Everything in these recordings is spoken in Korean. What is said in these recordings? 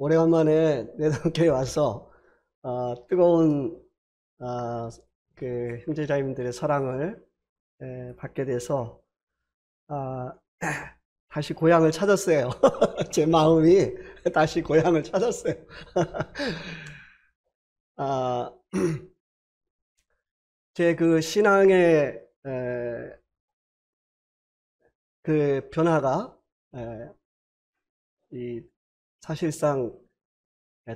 오래간만에 내담교회 와서 뜨거운 그 형제자매들의 사랑을 받게 돼서 다시 고향을 찾았어요. 제 마음이 다시 고향을 찾았어요. 제 그 신앙의 그 변화가 사실상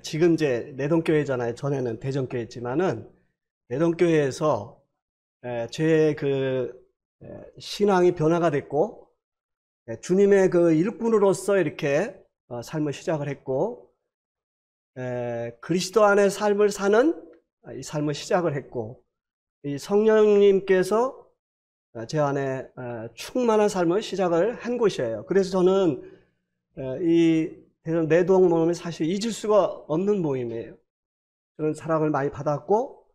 지금 이제 내동교회잖아요. 전에는 대전교회였지만은 내동교회에서 제 그 신앙이 변화가 됐고 주님의 그 일꾼으로서 이렇게 삶을 시작을 했고 그리스도 안의 삶을 사는 이 삶을 시작을 했고 이 성령님께서 제 안에 충만한 삶을 시작을 한 곳이에요. 그래서 저는 이 내동 모임이 사실 잊을 수가 없는 모임이에요. 저는 사랑을 많이 받았고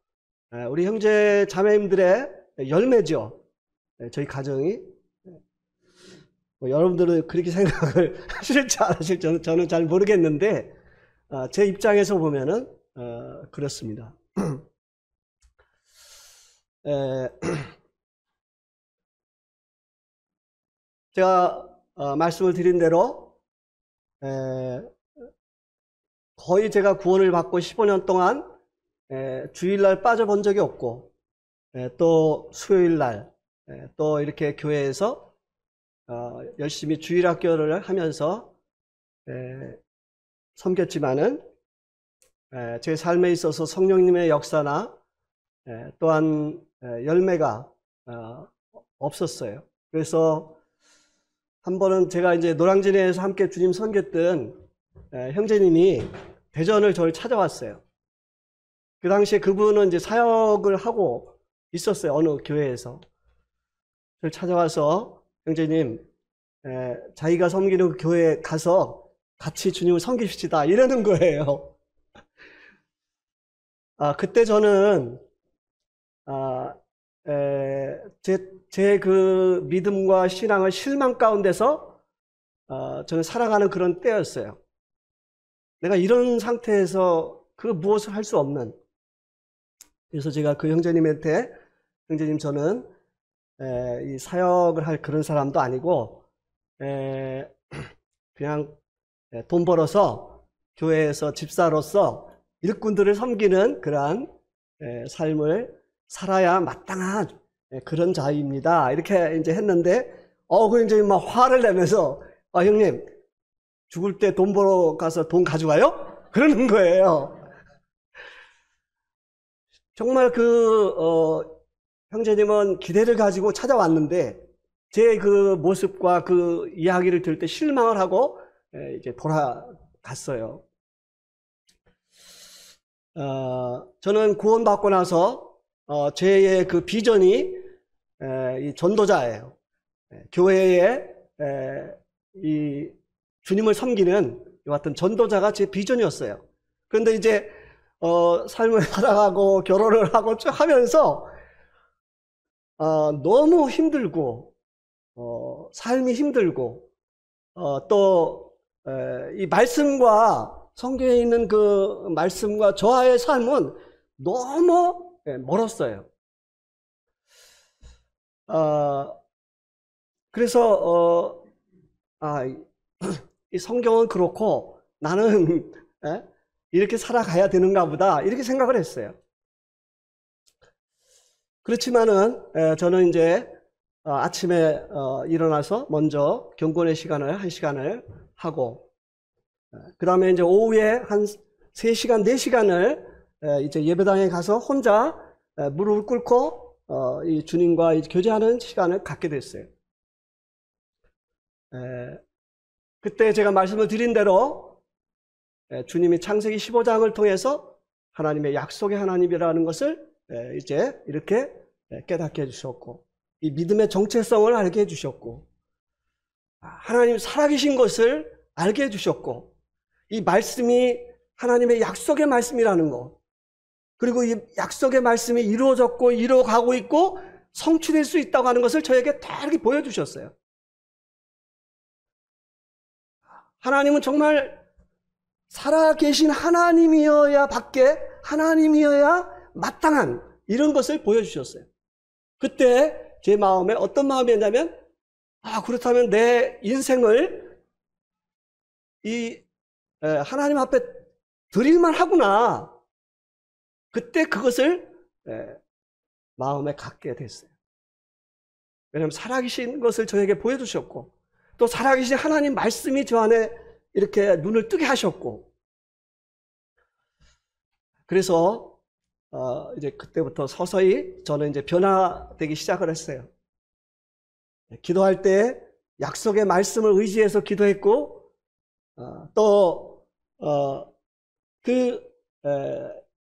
우리 형제 자매님들의 열매죠. 저희 가정이. 여러분들은 그렇게 생각을 하실지 안 하실지 저는 잘 모르겠는데 제 입장에서 보면은 그렇습니다. 제가 말씀을 드린 대로 거의 제가 구원을 받고 15년 동안 주일날 빠져본 적이 없고 또 수요일날 또 이렇게 교회에서 열심히 주일학교를 하면서 섬겼지만은 제 삶에 있어서 성령님의 역사나 또한 열매가 없었어요. 그래서 한 번은 제가 이제 노량진에서 함께 주님 섬겼던 형제님이 대전을 저를 찾아왔어요. 그 당시에 그분은 이제 사역을 하고 있었어요. 어느 교회에서. 저를 찾아와서 형제님, 자기가 섬기는 그 교회에 가서 같이 주님을 섬깁시다. 이러는 거예요. 그때 저는 제 그 믿음과 신앙을 실망 가운데서 저는 살아가는 그런 때였어요. 내가 이런 상태에서 그 무엇을 할 수 없는. 그래서 제가 그 형제님한테 형제님 저는 이 사역을 할 그런 사람도 아니고 그냥 돈 벌어서 교회에서 집사로서 일꾼들을 섬기는 그러한 삶을 살아야 마땅한 그런 자입니다. 이렇게 이제 했는데, 그 이제 막 화를 내면서, 형님, 죽을 때 돈 벌어 가서 돈 가져와요? 그러는 거예요. 정말 형제님은 기대를 가지고 찾아왔는데, 제 그 모습과 그 이야기를 들을 때 실망을 하고, 이제 돌아갔어요. 저는 구원받고 나서, 제 그 비전이 이 전도자예요. 교회에 이 주님을 섬기는 같은 전도자가 제 비전이었어요. 그런데 이제 삶을 살아가고 결혼을 하고 쭉 하면서 너무 힘들고 삶이 힘들고 또 이 말씀과 성경에 있는 그 말씀과 저와의 삶은 너무 멀었어요. 그래서 이 성경은 그렇고 나는 이렇게 살아가야 되는가 보다 이렇게 생각을 했어요. 그렇지만은 저는 이제 아침에 일어나서 먼저 경건의 시간을 1시간을 하고 그 다음에 이제 오후에 한 3시간, 4시간을 이제 예배당에 가서 혼자 무릎을 꿇고 이 주님과 교제하는 시간을 갖게 됐어요. 그때 제가 말씀을 드린 대로 주님이 창세기 15장을 통해서 하나님의 약속의 하나님이라는 것을 이제 이렇게 깨닫게 해주셨고 이 믿음의 정체성을 알게 해주셨고 하나님 살아계신 것을 알게 해주셨고 이 말씀이 하나님의 약속의 말씀이라는 것 그리고 이 약속의 말씀이 이루어졌고 이루어가고 있고 성취될 수 있다고 하는 것을 저에게 다 이렇게 보여주셨어요. 하나님은 정말 살아계신 하나님이어야 밖에 하나님이어야 마땅한 이런 것을 보여주셨어요. 그때 제 마음에 어떤 마음이었냐면 그렇다면 내 인생을 하나님 앞에 드릴만 하구나. 그때 그것을 마음에 갖게 됐어요. 왜냐하면 살아계신 것을 저에게 보여주셨고 또 살아계신 하나님 말씀이 저 안에 이렇게 눈을 뜨게 하셨고 그래서 이제 그때부터 서서히 저는 이제 변화되기 시작을 했어요. 기도할 때 약속의 말씀을 의지해서 기도했고 또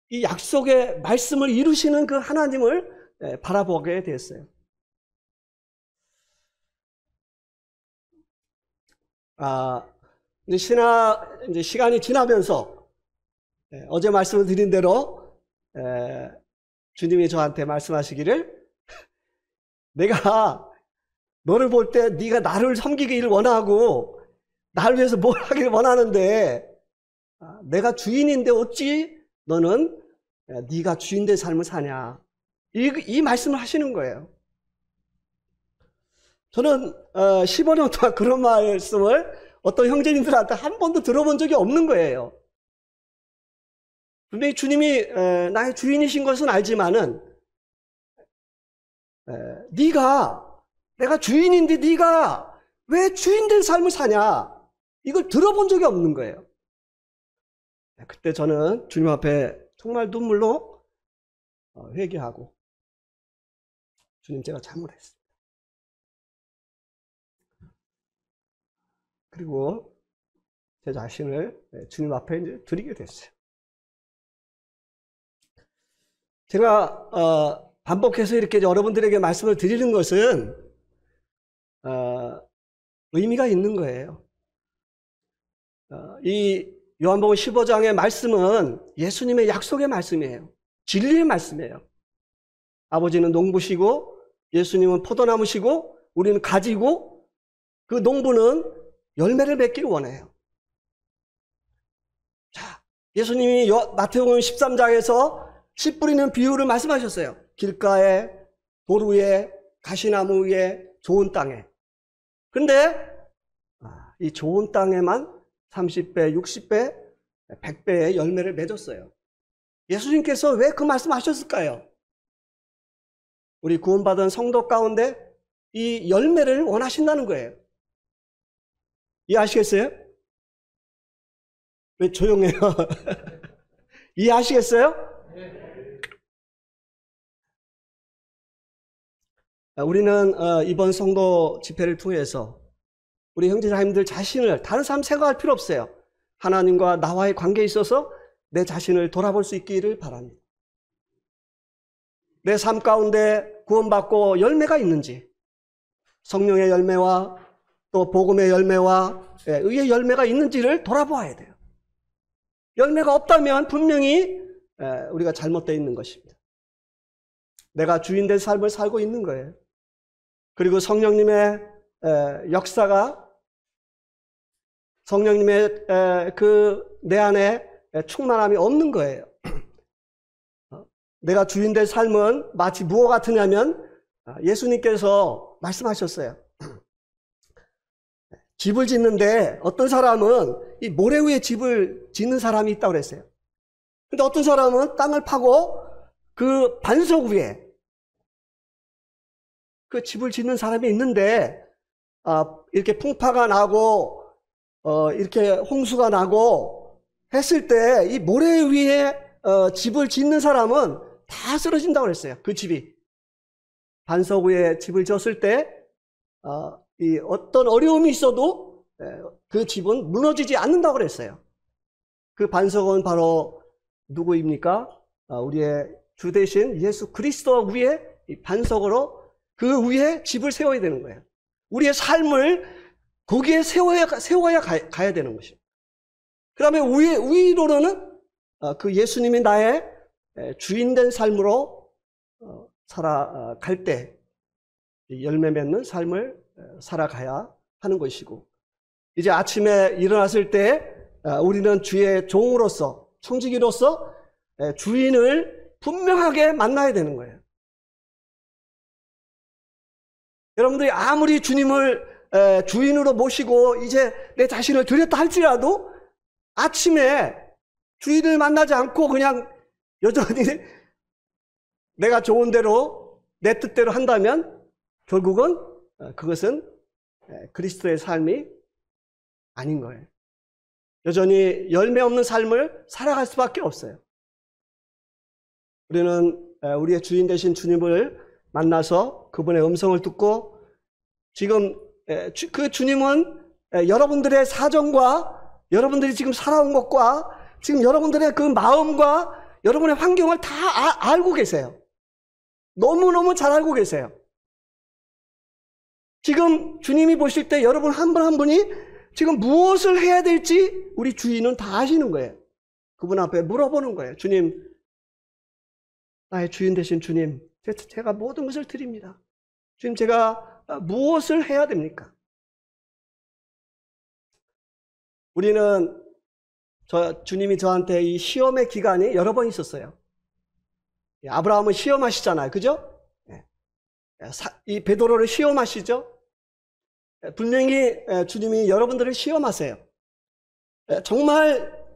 이 약속의 말씀을 이루시는 그 하나님을 바라보게 됐어요. 이제 시간이 지나면서 어제 말씀을 드린 대로 주님이 저한테 말씀하시기를 내가 너를 볼 때 네가 나를 섬기기를 원하고 나를 위해서 뭘 하기를 원하는데 내가 주인인데 어찌 너는 네가 주인된 삶을 사냐 이 말씀을 하시는 거예요. 저는 15년 동안 그런 말씀을 어떤 형제님들한테 한 번도 들어본 적이 없는 거예요. 분명히 주님이 나의 주인이신 것은 알지만은 내가 주인인데 네가 왜 주인된 삶을 사냐 이걸 들어본 적이 없는 거예요. 그때 저는 주님 앞에 정말 눈물로 회개하고 주님 제가 잘못했습니다. 그리고 제 자신을 주님 앞에 이제 드리게 됐어요. 제가 반복해서 이렇게 여러분들에게 말씀을 드리는 것은 의미가 있는 거예요. 이 요한복음 15장의 말씀은 예수님의 약속의 말씀이에요. 진리의 말씀이에요. 아버지는 농부시고 예수님은 포도나무시고 우리는 가지고 그 농부는 열매를 맺기를 원해요. 자, 예수님이 마태복음 13장에서 씨 뿌리는 비유를 말씀하셨어요. 길가에, 돌 위에, 가시나무 위에, 좋은 땅에. 그런데 이 좋은 땅에만 30배, 60배, 100배의 열매를 맺었어요. 예수님께서 왜 그 말씀하셨을까요? 우리 구원받은 성도 가운데 이 열매를 원하신다는 거예요. 이해하시겠어요? 왜 조용해요? 이해하시겠어요? 우리는 이번 성도 집회를 통해서 우리 형제자매님들 자신을 다른 사람 생각할 필요 없어요. 하나님과 나와의 관계에 있어서 내 자신을 돌아볼 수 있기를 바랍니다. 내 삶 가운데 구원받고 열매가 있는지 성령의 열매와 또 복음의 열매와 의의 열매가 있는지를 돌아보아야 돼요. 열매가 없다면 분명히 우리가 잘못되어 있는 것입니다. 내가 주인된 삶을 살고 있는 거예요. 그리고 성령님의 역사가 성령님의 내 안에 충만함이 없는 거예요. 내가 주인된 삶은 마치 무엇 같으냐면 예수님께서 말씀하셨어요. 집을 짓는데 어떤 사람은 이 모래 위에 집을 짓는 사람이 있다고 그랬어요. 근데 어떤 사람은 땅을 파고 그 반석 위에 그 집을 짓는 사람이 있는데 이렇게 풍파가 나고 이렇게 홍수가 나고 했을 때 이 모래 위에 집을 짓는 사람은 다 쓰러진다고 그랬어요. 그 집이 반석 위에 집을 지었을 때 이 어떤 어려움이 있어도 그 집은 무너지지 않는다고 그랬어요. 그 반석은 바로 누구입니까? 우리의 주 되신 예수 그리스도 위에 이 반석으로 그 위에 집을 세워야 되는 거예요. 우리의 삶을 거기에 세워야 가야 되는 것입니다. 그 다음에 위로는 그 예수님이 나의 주인된 삶으로 살아갈 때 열매 맺는 삶을 살아가야 하는 것이고, 이제 아침에 일어났을 때 우리는 주의 종으로서, 청지기로서 주인을 분명하게 만나야 되는 거예요. 여러분들이 아무리 주님을 주인으로 모시고 이제 내 자신을 드렸다 할지라도 아침에 주인을 만나지 않고 그냥 여전히 내가 좋은 대로 내 뜻대로 한다면 결국은 그것은 그리스도의 삶이 아닌 거예요. 여전히 열매 없는 삶을 살아갈 수밖에 없어요. 우리는 우리의 주인 되신 주님을 만나서 그분의 음성을 듣고 지금 그 주님은 여러분들의 사정과 여러분들이 지금 살아온 것과 지금 여러분들의 그 마음과 여러분의 환경을 다 알고 계세요. 너무너무 잘 알고 계세요. 지금 주님이 보실 때 여러분 한 분 한 분이 지금 무엇을 해야 될지 우리 주인은 다 아시는 거예요. 그분 앞에 물어보는 거예요. 주님, 나의 주인 되신 주님, 제가 모든 것을 드립니다. 주님, 제가 무엇을 해야 됩니까? 우리는 주님이 저한테 이 시험의 기간이 여러 번 있었어요. 아브라함은 시험하시잖아요. 그죠? 이 베드로를 시험하시죠? 분명히 주님이 여러분들을 시험하세요. 정말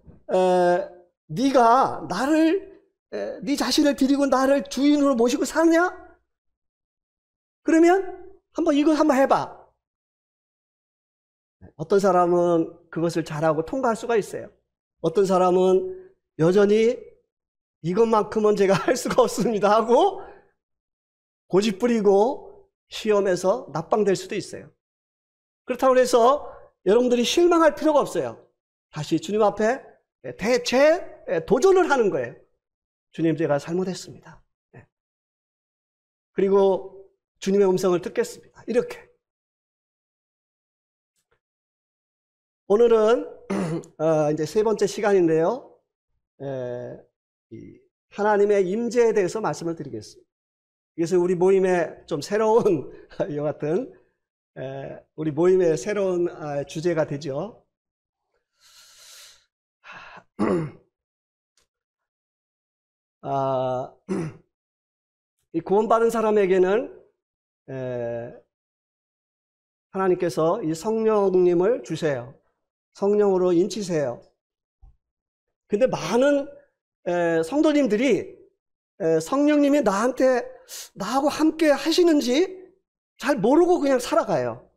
네가 나를 네 자신을 드리고 나를 주인으로 모시고 사느냐? 그러면 이거 한번 해봐. 어떤 사람은 그것을 잘하고 통과할 수가 있어요. 어떤 사람은 여전히 이것만큼은 제가 할 수가 없습니다 하고 고집부리고 시험에서 낙방될 수도 있어요. 그렇다고 해서 여러분들이 실망할 필요가 없어요. 다시 주님 앞에 도전을 하는 거예요. 주님, 제가 잘못했습니다. 그리고 주님의 음성을 듣겠습니다. 이렇게. 오늘은 이제 세 번째 시간인데요. 하나님의 임재에 대해서 말씀을 드리겠습니다. 그래서 우리 모임의 좀 새로운 이와 같은 우리 모임의 새로운 주제가 되죠. 이 구원받은 사람에게는 하나님께서 이 성령님을 주세요. 성령으로 인치세요. 근데 많은 성도님들이 성령님이 나하고 함께 하시는지 잘 모르고 그냥 살아가요.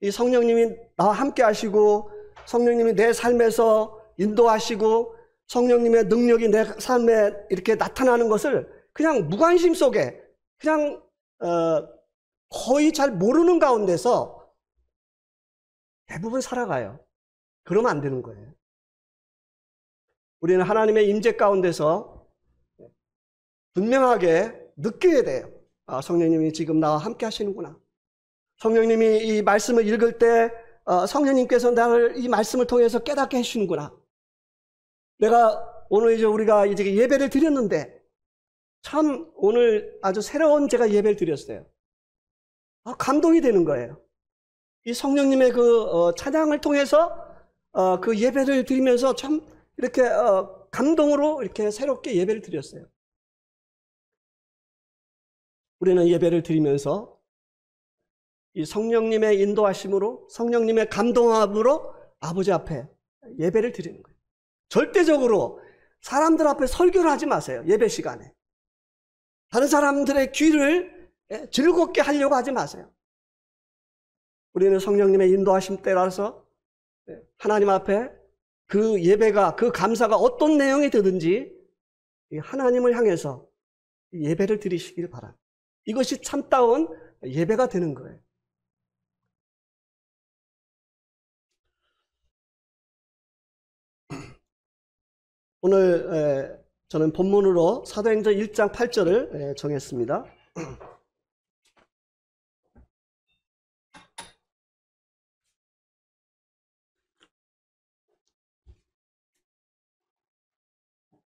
이 성령님이 나와 함께 하시고 성령님이 내 삶에서 인도하시고 성령님의 능력이 내 삶에 이렇게 나타나는 것을 그냥 무관심 속에 그냥 거의 잘 모르는 가운데서 대부분 살아가요. 그러면 안 되는 거예요. 우리는 하나님의 임재 가운데서 분명하게 느껴야 돼요. 성령님이 지금 나와 함께 하시는구나. 성령님이 이 말씀을 읽을 때 성령님께서 나를 이 말씀을 통해서 깨닫게 해주시는구나. 내가 오늘 우리가 이제 예배를 드렸는데 참 오늘 아주 새로운 제가 예배를 드렸어요. 감동이 되는 거예요. 이 성령님의 그 찬양을 통해서 그 예배를 드리면서 참 이렇게 감동으로 이렇게 새롭게 예배를 드렸어요. 우리는 예배를 드리면서 이 성령님의 인도하심으로 성령님의 감동함으로 아버지 앞에 예배를 드리는 거예요. 절대적으로 사람들 앞에 설교를 하지 마세요. 예배 시간에. 다른 사람들의 귀를 즐겁게 하려고 하지 마세요. 우리는 성령님의 인도하심 따라서 하나님 앞에 그 예배가, 그 감사가 어떤 내용이 되든지 하나님을 향해서 예배를 드리시길 바랍니다. 이것이 참다운 예배가 되는 거예요. 오늘 저는 본문으로 사도행전 1장 8절을 정했습니다.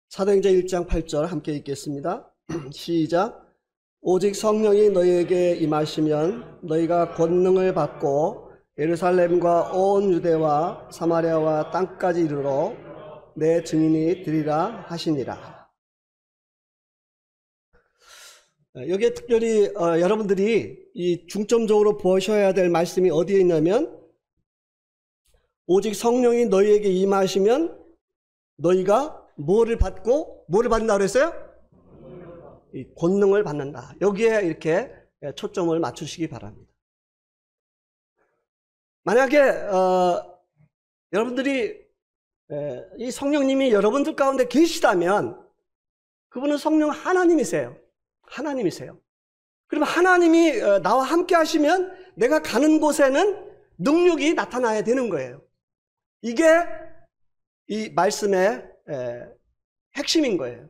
사도행전 1장 8절 함께 읽겠습니다. 시작. 오직 성령이 너희에게 임하시면 너희가 권능을 받고 예루살렘과 온 유대와 사마리아와 땅까지 이르러 내 증인이 되리라 하시니라. 여기에 특별히 여러분들이 이 중점적으로 보셔야 될 말씀이 어디에 있냐면, 오직 성령이 너희에게 임하시면 너희가 뭐를 받고, 뭐를 받는다고 그랬어요? 이 권능을 받는다. 여기에 이렇게 초점을 맞추시기 바랍니다. 만약에 여러분들이 이 성령님이 여러분들 가운데 계시다면 그분은 성령 하나님이세요. 하나님이세요. 그러면 하나님이 나와 함께 하시면 내가 가는 곳에는 능력이 나타나야 되는 거예요. 이게 이 말씀의 핵심인 거예요.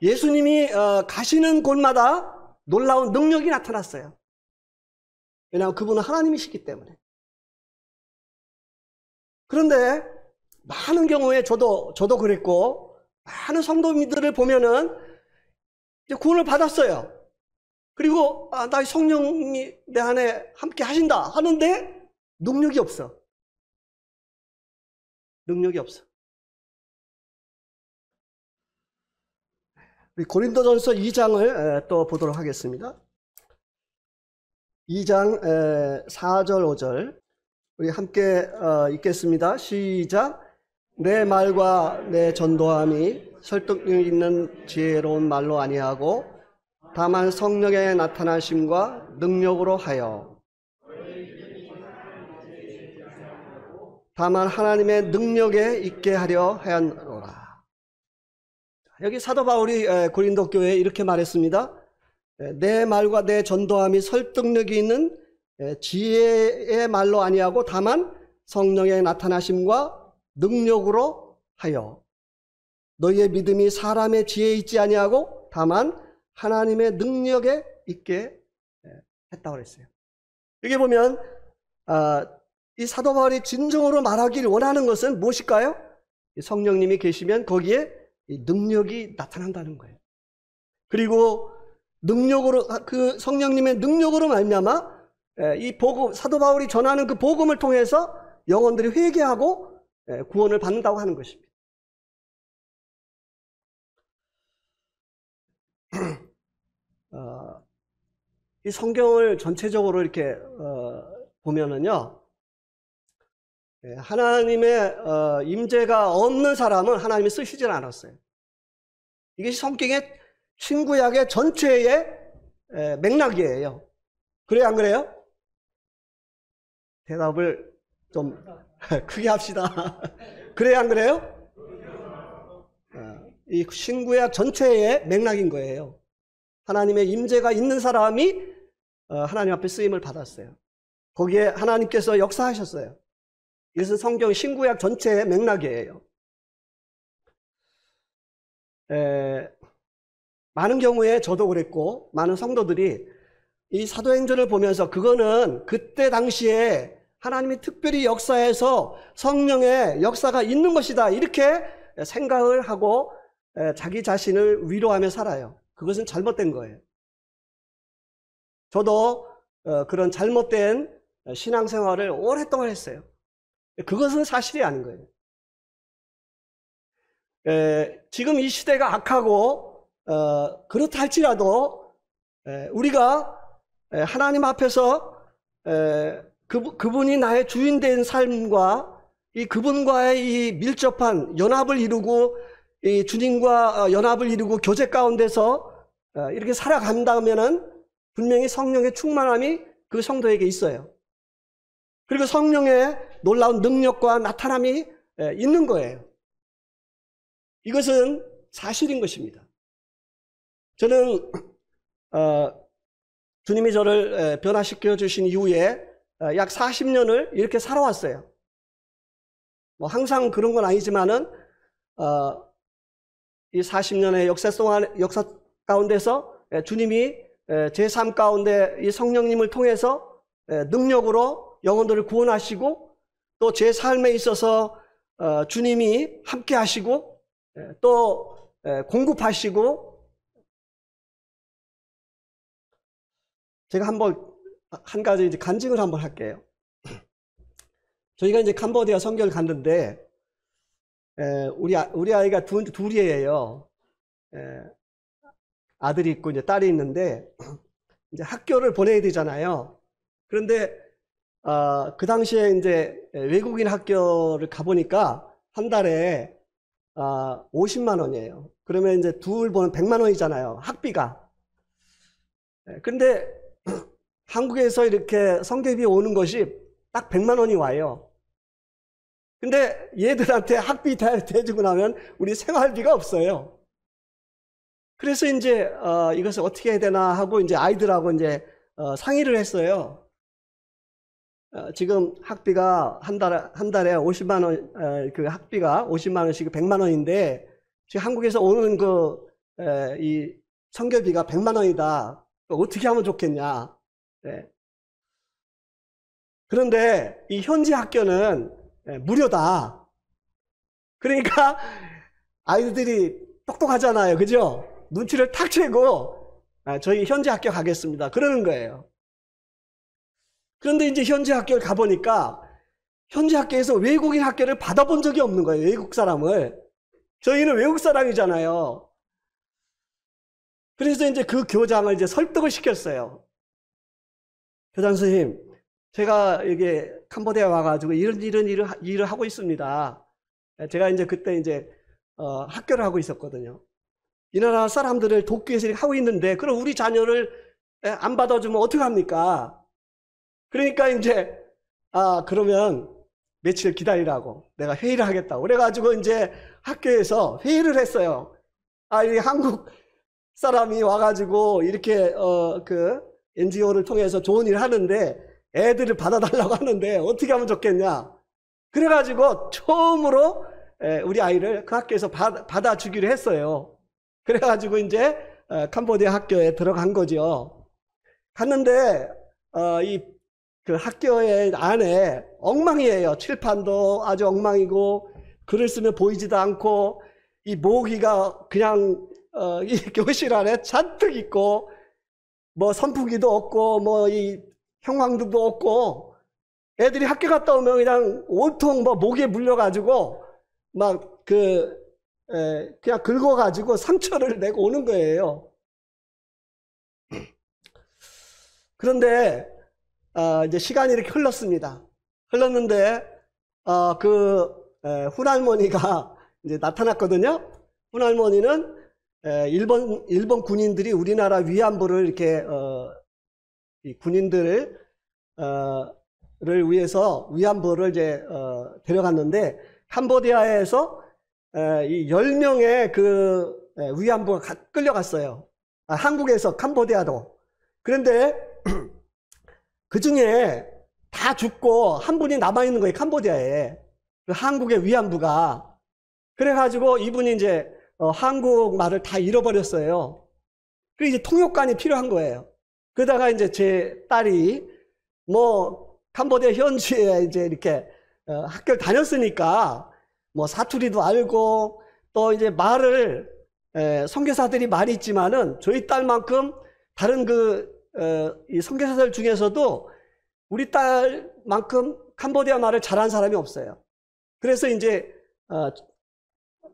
예수님이 가시는 곳마다 놀라운 능력이 나타났어요. 왜냐하면 그분은 하나님이시기 때문에. 그런데 많은 경우에 저도 그랬고, 많은 성도님들을 보면은 이제 구원을 받았어요. 그리고 나 성령이 내 안에 함께 하신다 하는데 능력이 없어. 능력이 없어. 우리 고린도전서 2장을 또 보도록 하겠습니다. 2장 4절 5절 우리 함께 읽겠습니다. 시작. 내 말과 내 전도함이 설득력 있는 지혜로운 말로 아니하고 다만 성령의 나타나심과 능력으로 하여, 다만 하나님의 능력에 있게 하려 하였노라. 여기 사도 바울이 고린도 교회에 이렇게 말했습니다. 내 말과 내 전도함이 설득력이 있는 지혜의 말로 아니하고 다만 성령의 나타나심과 능력으로 하여, 너희의 믿음이 사람의 지혜에 있지 아니하고 다만 하나님의 능력에 있게 했다고 그랬어요. 여기 보면 이 사도 바울이 진정으로 말하기를 원하는 것은 무엇일까요? 성령님이 계시면 거기에 이 능력이 나타난다는 거예요. 그리고 능력으로, 그 성령님의 능력으로 말미암아 이 복음, 사도 바울이 전하는 그 복음을 통해서 영혼들이 회개하고 구원을 받는다고 하는 것입니다. 이 성경을 전체적으로 이렇게 보면은요, 하나님의 임재가 없는 사람은 하나님이 쓰시질 않았어요. 이게 성경의 신구약의 전체의 맥락이에요. 그래요, 안 그래요? 대답을 좀 크게 합시다. 그래요, 안 그래요? 이 신구약 전체의 맥락인 거예요. 하나님의 임재가 있는 사람이 하나님 앞에 쓰임을 받았어요. 거기에 하나님께서 역사하셨어요. 이것은 성경 신구약 전체의 맥락이에요. 많은 경우에 저도 그랬고 많은 성도들이 이 사도행전을 보면서 그거는 그때 당시에 하나님이 특별히 역사해서 성령의 역사가 있는 것이다 이렇게 생각을 하고 자기 자신을 위로하며 살아요. 그것은 잘못된 거예요. 저도 그런 잘못된 신앙생활을 오랫동안 했어요. 그것은 사실이 아닌 거예요. 지금 이 시대가 악하고 그렇다 할지라도 우리가 하나님 앞에서 그분이 나의 주인 된 삶과 이 그분과의 이 밀접한 연합을 이루고 이 주님과 연합을 이루고 교제 가운데서 이렇게 살아간다면은 분명히 성령의 충만함이 그 성도에게 있어요. 그리고 성령의 놀라운 능력과 나타남이 있는 거예요. 이것은 사실인 것입니다. 저는 주님이 저를 변화시켜 주신 이후에 약 40년을 이렇게 살아왔어요. 뭐 항상 그런 건 아니지만은 이 40년의 역사 가운데서 주님이 제 삶 가운데 이 성령님을 통해서 능력으로 영혼들을 구원하시고 또 제 삶에 있어서 주님이 함께 하시고 또 공급하시고, 제가 한 가지 이제 간증을 한번 할게요. 저희가 이제 캄보디아 선교를 갔는데, 우리 아이가 둘이에요. 아들이 있고 이제 딸이 있는데, 이제 학교를 보내야 되잖아요. 그런데, 그 당시에 이제 외국인 학교를 가보니까 한 달에 50만 원이에요. 그러면 이제 둘 보면 100만 원이잖아요. 학비가. 근데 한국에서 이렇게 성교비 오는 것이 딱 100만 원이 와요. 근데 얘들한테 학비 대주고 나면 우리 생활비가 없어요. 그래서 이제 이것을 어떻게 해야 되나 하고 이제 아이들하고 이제 상의를 했어요. 지금 학비가 한 달에 50만 원, 그 학비가 50만 원씩 100만 원인데 지금 한국에서 오는 이 성교비가 100만 원이다. 어떻게 하면 좋겠냐. 네. 그런데 이 현지 학교는 무료다. 그러니까 아이들이 똑똑하잖아요. 그죠? 눈치를 탁 채고 저희 현지 학교 가겠습니다. 그러는 거예요. 그런데 이제 현지 학교를 가보니까 현지 학교에서 외국인 학교를 받아본 적이 없는 거예요. 외국 사람을. 저희는 외국 사람이잖아요. 그래서 이제 그 교장을 이제 설득을 시켰어요. 교장 선생님, 제가 이게 캄보디아 와가지고 이런 일을 하고 있습니다. 제가 이제 그때 이제 학교를 하고 있었거든요. 이 나라 사람들을 돕기 위해서 이렇게 하고 있는데 그럼 우리 자녀를 안 받아주면 어떡합니까? 그러니까 이제 그러면 며칠 기다리라고 내가 회의를 하겠다고 그래가지고 이제 학교에서 회의를 했어요. 이 한국 사람이 와가지고 이렇게 그 NGO를 통해서 좋은 일을 하는데 애들을 받아달라고 하는데 어떻게 하면 좋겠냐. 그래가지고 처음으로 우리 아이를 그 학교에서 받아주기로 했어요. 그래가지고 이제 캄보디아 학교에 들어간 거죠. 갔는데 그 학교의 안에 엉망이에요. 칠판도 아주 엉망이고 글을 쓰면 보이지도 않고 이 모기가 그냥 이 교실 안에 잔뜩 있고 뭐 선풍기도 없고 뭐 이 형광등도 없고 애들이 학교 갔다 오면 그냥 온통 뭐 모기에 물려가지고 막 그냥 긁어가지고 상처를 내고 오는 거예요. 그런데 이제 시간이 이렇게 흘렀습니다. 흘렀는데 훈할머니가 이제 나타났거든요. 훈할머니는 일본 군인들이 우리나라 위안부를 이렇게 이 군인들을 위해서 위안부를 이제 데려갔는데 캄보디아에서 이 10명의 그 위안부가 끌려갔어요. 한국에서 캄보디아도. 그런데 그 중에 다 죽고 한 분이 남아있는 거예요. 캄보디아에. 그 한국의 위안부가. 그래가지고 이분이 이제 한국말을 다 잃어버렸어요. 그래서 이제 통역관이 필요한 거예요. 그러다가 이제 제 딸이 뭐 캄보디아 현지에 이제 이렇게 학교를 다녔으니까 뭐 사투리도 알고 또 이제 말을 선교사들이 많이 있지만은 저희 딸만큼 다른 이 선교사들 중에서도 우리 딸만큼 캄보디아 말을 잘하는 사람이 없어요. 그래서 이제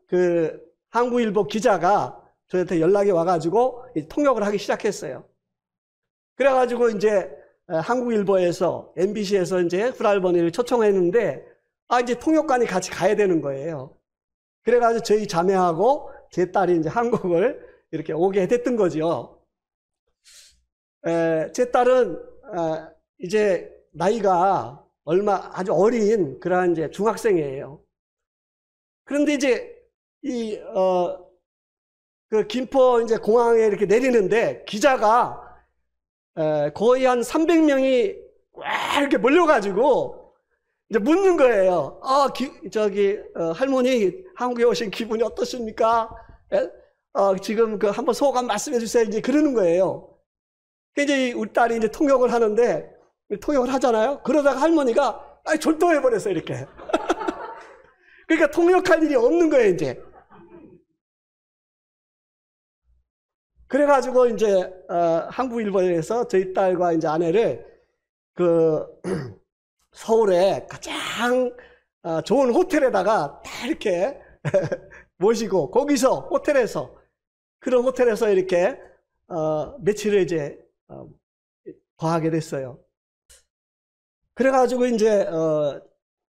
그 한국일보 기자가 저한테 연락이 와가지고 통역을 하기 시작했어요. 그래가지고 이제 한국일보에서 MBC에서 이제 훈할머니를 초청했는데 이제 통역관이 같이 가야 되는 거예요. 그래가지고 저희 자매하고 제 딸이 이제 한국을 이렇게 오게 됐던 거죠. 제 딸은 이제 나이가 아주 어린 그러한 이제 중학생이에요. 그런데 이제 그 김포 이제 공항에 이렇게 내리는데 기자가 거의 한 300명이 와 이렇게 몰려가지고 이제 묻는 거예요. 할머니 한국에 오신 기분이 어떠십니까? 지금 한번 소감 말씀해 주세요. 이제 그러는 거예요. 이제 우리 딸이 이제 통역을 하는데 통역을 하잖아요. 그러다가 할머니가 졸도해 버렸어요. 이렇게. 그러니까 통역할 일이 없는 거예요. 이제. 그래가지고 이제 한국일보에서 저희 딸과 이제 아내를 서울에 가장 좋은 호텔에다가 다 이렇게 모시고 거기서 호텔에서 그런 호텔에서 이렇게 며칠을 이제 거하게 됐어요. 그래가지고 이제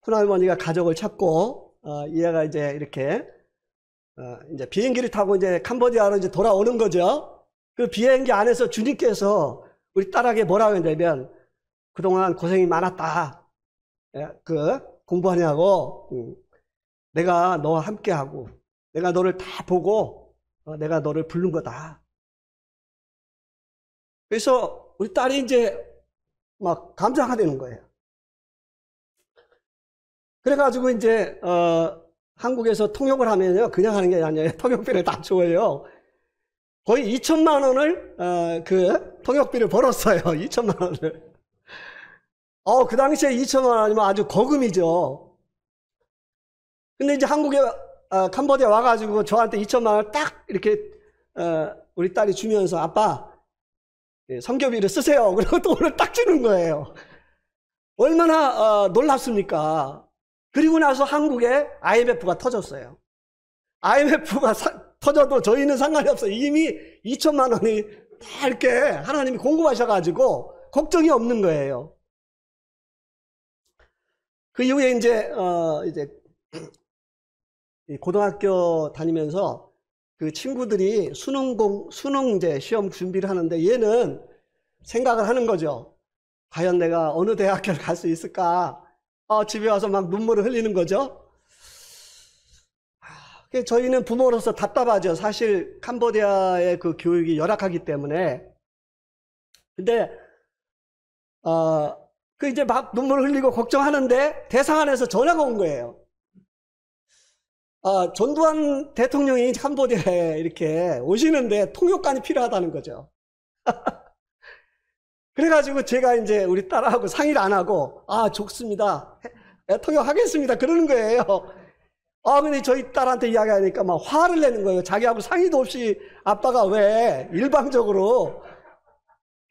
큰할머니가 가족을 찾고 얘가 이제 이렇게 이제 비행기를 타고 이제 캄보디아로 이제 돌아오는 거죠. 그 비행기 안에서 주님께서 우리 딸에게 뭐라고 했냐면 그동안 고생이 많았다. 그 공부하냐고 내가 너와 함께하고 내가 너를 다 보고 내가 너를 부른 거다. 그래서 우리 딸이 이제 막 감사가 되는 거예요. 그래가지고 이제 한국에서 통역을 하면요 그냥 하는 게 아니에요. 통역비를 다 줘요. 거의 2천만 원을 그 통역비를 벌었어요. 2천만 원을. 그 당시에 2천만 원이면 아주 거금이죠. 근데 이제 한국에 캄보디아 와가지고 저한테 2천만 원을 딱 이렇게 우리 딸이 주면서 아빠 성교비를 쓰세요. 그리고 돈을 딱 주는 거예요. 얼마나 놀랍습니까? 그리고 나서 한국에 IMF가 터졌어요. IMF가 터져도 저희는 상관이 없어요. 이미 2천만 원이 다 이렇게 하나님이 공급하셔가지고 걱정이 없는 거예요. 그 이후에 이제 고등학교 다니면서 그 친구들이 수능 이제 시험 준비를 하는데 얘는 생각을 하는 거죠. 과연 내가 어느 대학교를 갈 수 있을까? 집에 와서 막 눈물을 흘리는 거죠. 저희는 부모로서 답답하죠. 사실 캄보디아의 그 교육이 열악하기 때문에. 근데 그 이제 막 눈물을 흘리고 걱정하는데 대사관에서 전화가 온 거예요. 전두환 대통령이 캄보디아에 이렇게 오시는데 통역관이 필요하다는 거죠. 그래가지고 제가 이제 우리 딸하고 상의를 안 하고 좋습니다. 통역하겠습니다. 그러는 거예요. 근데 저희 딸한테 이야기하니까 막 화를 내는 거예요. 자기하고 상의도 없이 아빠가 왜 일방적으로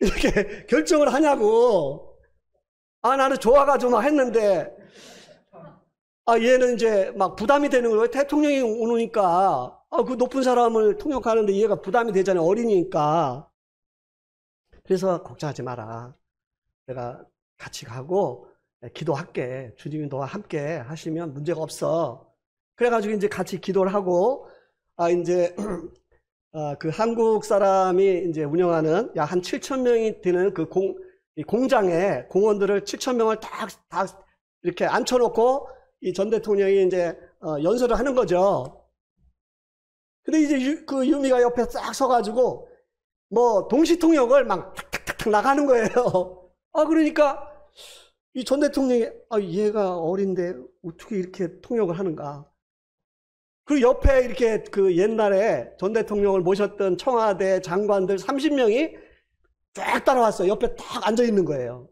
이렇게 결정을 하냐고. 나는 좋아가지고 막 했는데 얘는 이제 막 부담이 되는 거예요. 대통령이 오니까 그 높은 사람을 통역하는데 얘가 부담이 되잖아요. 어리니까. 그래서 걱정하지 마라. 내가 같이 가고 기도할게. 주님이 너와 함께 하시면 문제가 없어. 그래가지고 이제 같이 기도를 하고 이제 그 한국 사람이 이제 운영하는 약 한 7천 명이 되는 그 공장에 공원들을 7천 명을 다 이렇게 앉혀놓고 이 전 대통령이 이제 연설을 하는 거죠. 근데 이제 그 유미가 옆에 싹 서가지고 뭐 동시통역을 막 탁탁탁 나가는 거예요. 그러니까 이 전 대통령이 얘가 어린데 어떻게 이렇게 통역을 하는가. 그 옆에 이렇게 그 옛날에 전 대통령을 모셨던 청와대 장관들 30명이 쫙 따라왔어요. 옆에 딱 앉아 있는 거예요.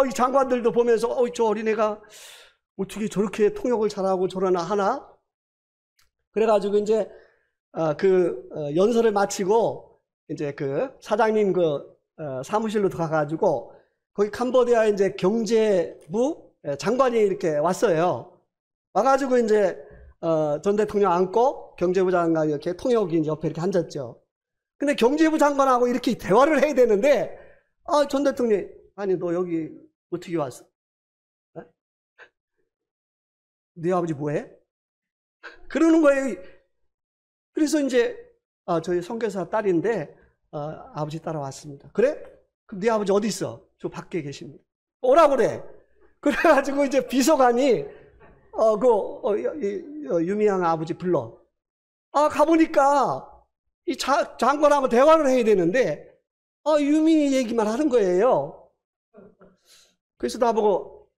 이 장관들도 보면서 저 어린애가 어떻게 저렇게 통역을 잘하고 저러나 하나? 그래가지고 이제 연설을 마치고 이제 그 사장님 사무실로 가가지고 거기 캄보디아 이제 경제부 장관이 이렇게 왔어요. 와가지고 이제 전 대통령 앉고 경제부 장관 이렇게 통역이 이제 옆에 이렇게 앉았죠. 근데 경제부 장관하고 이렇게 대화를 해야 되는데 전 대통령이 아니 너 여기 어떻게 왔어? 네 아버지 뭐해? 그러는 거예요. 그래서 이제 저희 선교사 딸인데 아버지 따라왔습니다. 그래? 그럼 네 아버지 어디 있어? 저 밖에 계십니다. 오라고 그래. 그래가지고 이제 비서관이 유미양 아버지 불러. 가보니까 이 장관하고 대화를 해야 되는데 유미 얘기만 하는 거예요. 그래서 나보고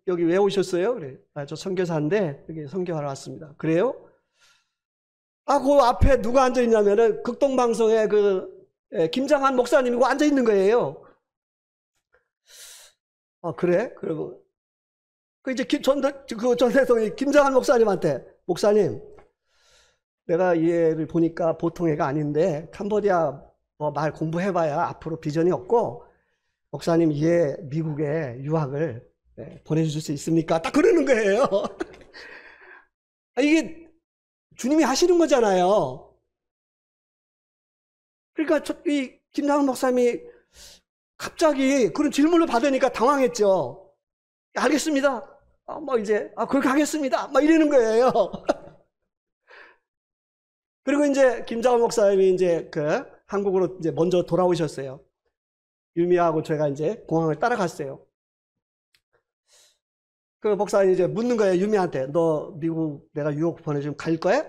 여기 왜 오셨어요? 그래. 저 선교사인데 여기 선교하러 왔습니다. 그래요? 그 앞에 누가 앉아 있냐면은 극동방송에 김장한 목사님이 앉아 있는 거예요. 그래? 그리고 이제 전 대통령이 김장한 목사님한테 목사님, 내가 이 애를 보니까 보통 애가 아닌데 캄보디아 말 공부해봐야 앞으로 비전이 없고 목사님 얘 미국에 유학을 보내주실 수 있습니까? 딱 그러는 거예요. 이게 주님이 하시는 거잖아요. 그러니까 이 김상훈 목사님이 갑자기 그런 질문을 받으니까 당황했죠. 알겠습니다. 뭐 이제 그렇게 하겠습니다. 막 이러는 거예요. 그리고 이제 김장훈 목사님이 이제 한국으로 이제 먼저 돌아오셨어요. 유미하고 제가 이제 공항을 따라갔어요. 그 목사님이 이제 묻는 거예요. 유미한테. 너 미국 내가 유학 보내주면 갈 거야?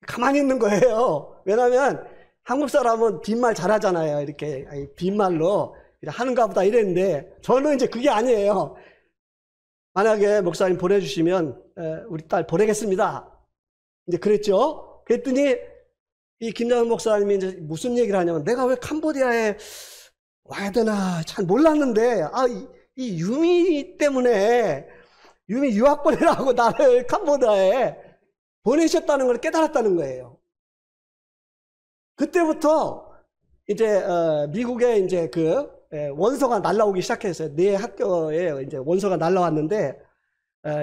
가만히 있는 거예요. 왜냐면 한국 사람은 빈말 잘하잖아요. 이렇게 빈말로 하는가 보다 이랬는데 저는 이제 그게 아니에요. 만약에 목사님 보내주시면 우리 딸 보내겠습니다. 이제 그랬죠. 그랬더니 이 김장훈 목사님이 이제 무슨 얘기를 하냐면 내가 왜 캄보디아에 와야 되나 잘 몰랐는데 이 유미 때문에 유미 유학 보내라고 나를 캄보디아에 보내셨다는 걸 깨달았다는 거예요. 그때부터 이제 미국에 이제 원서가 날라오기 시작했어요. 네 학교에 이제 원서가 날라왔는데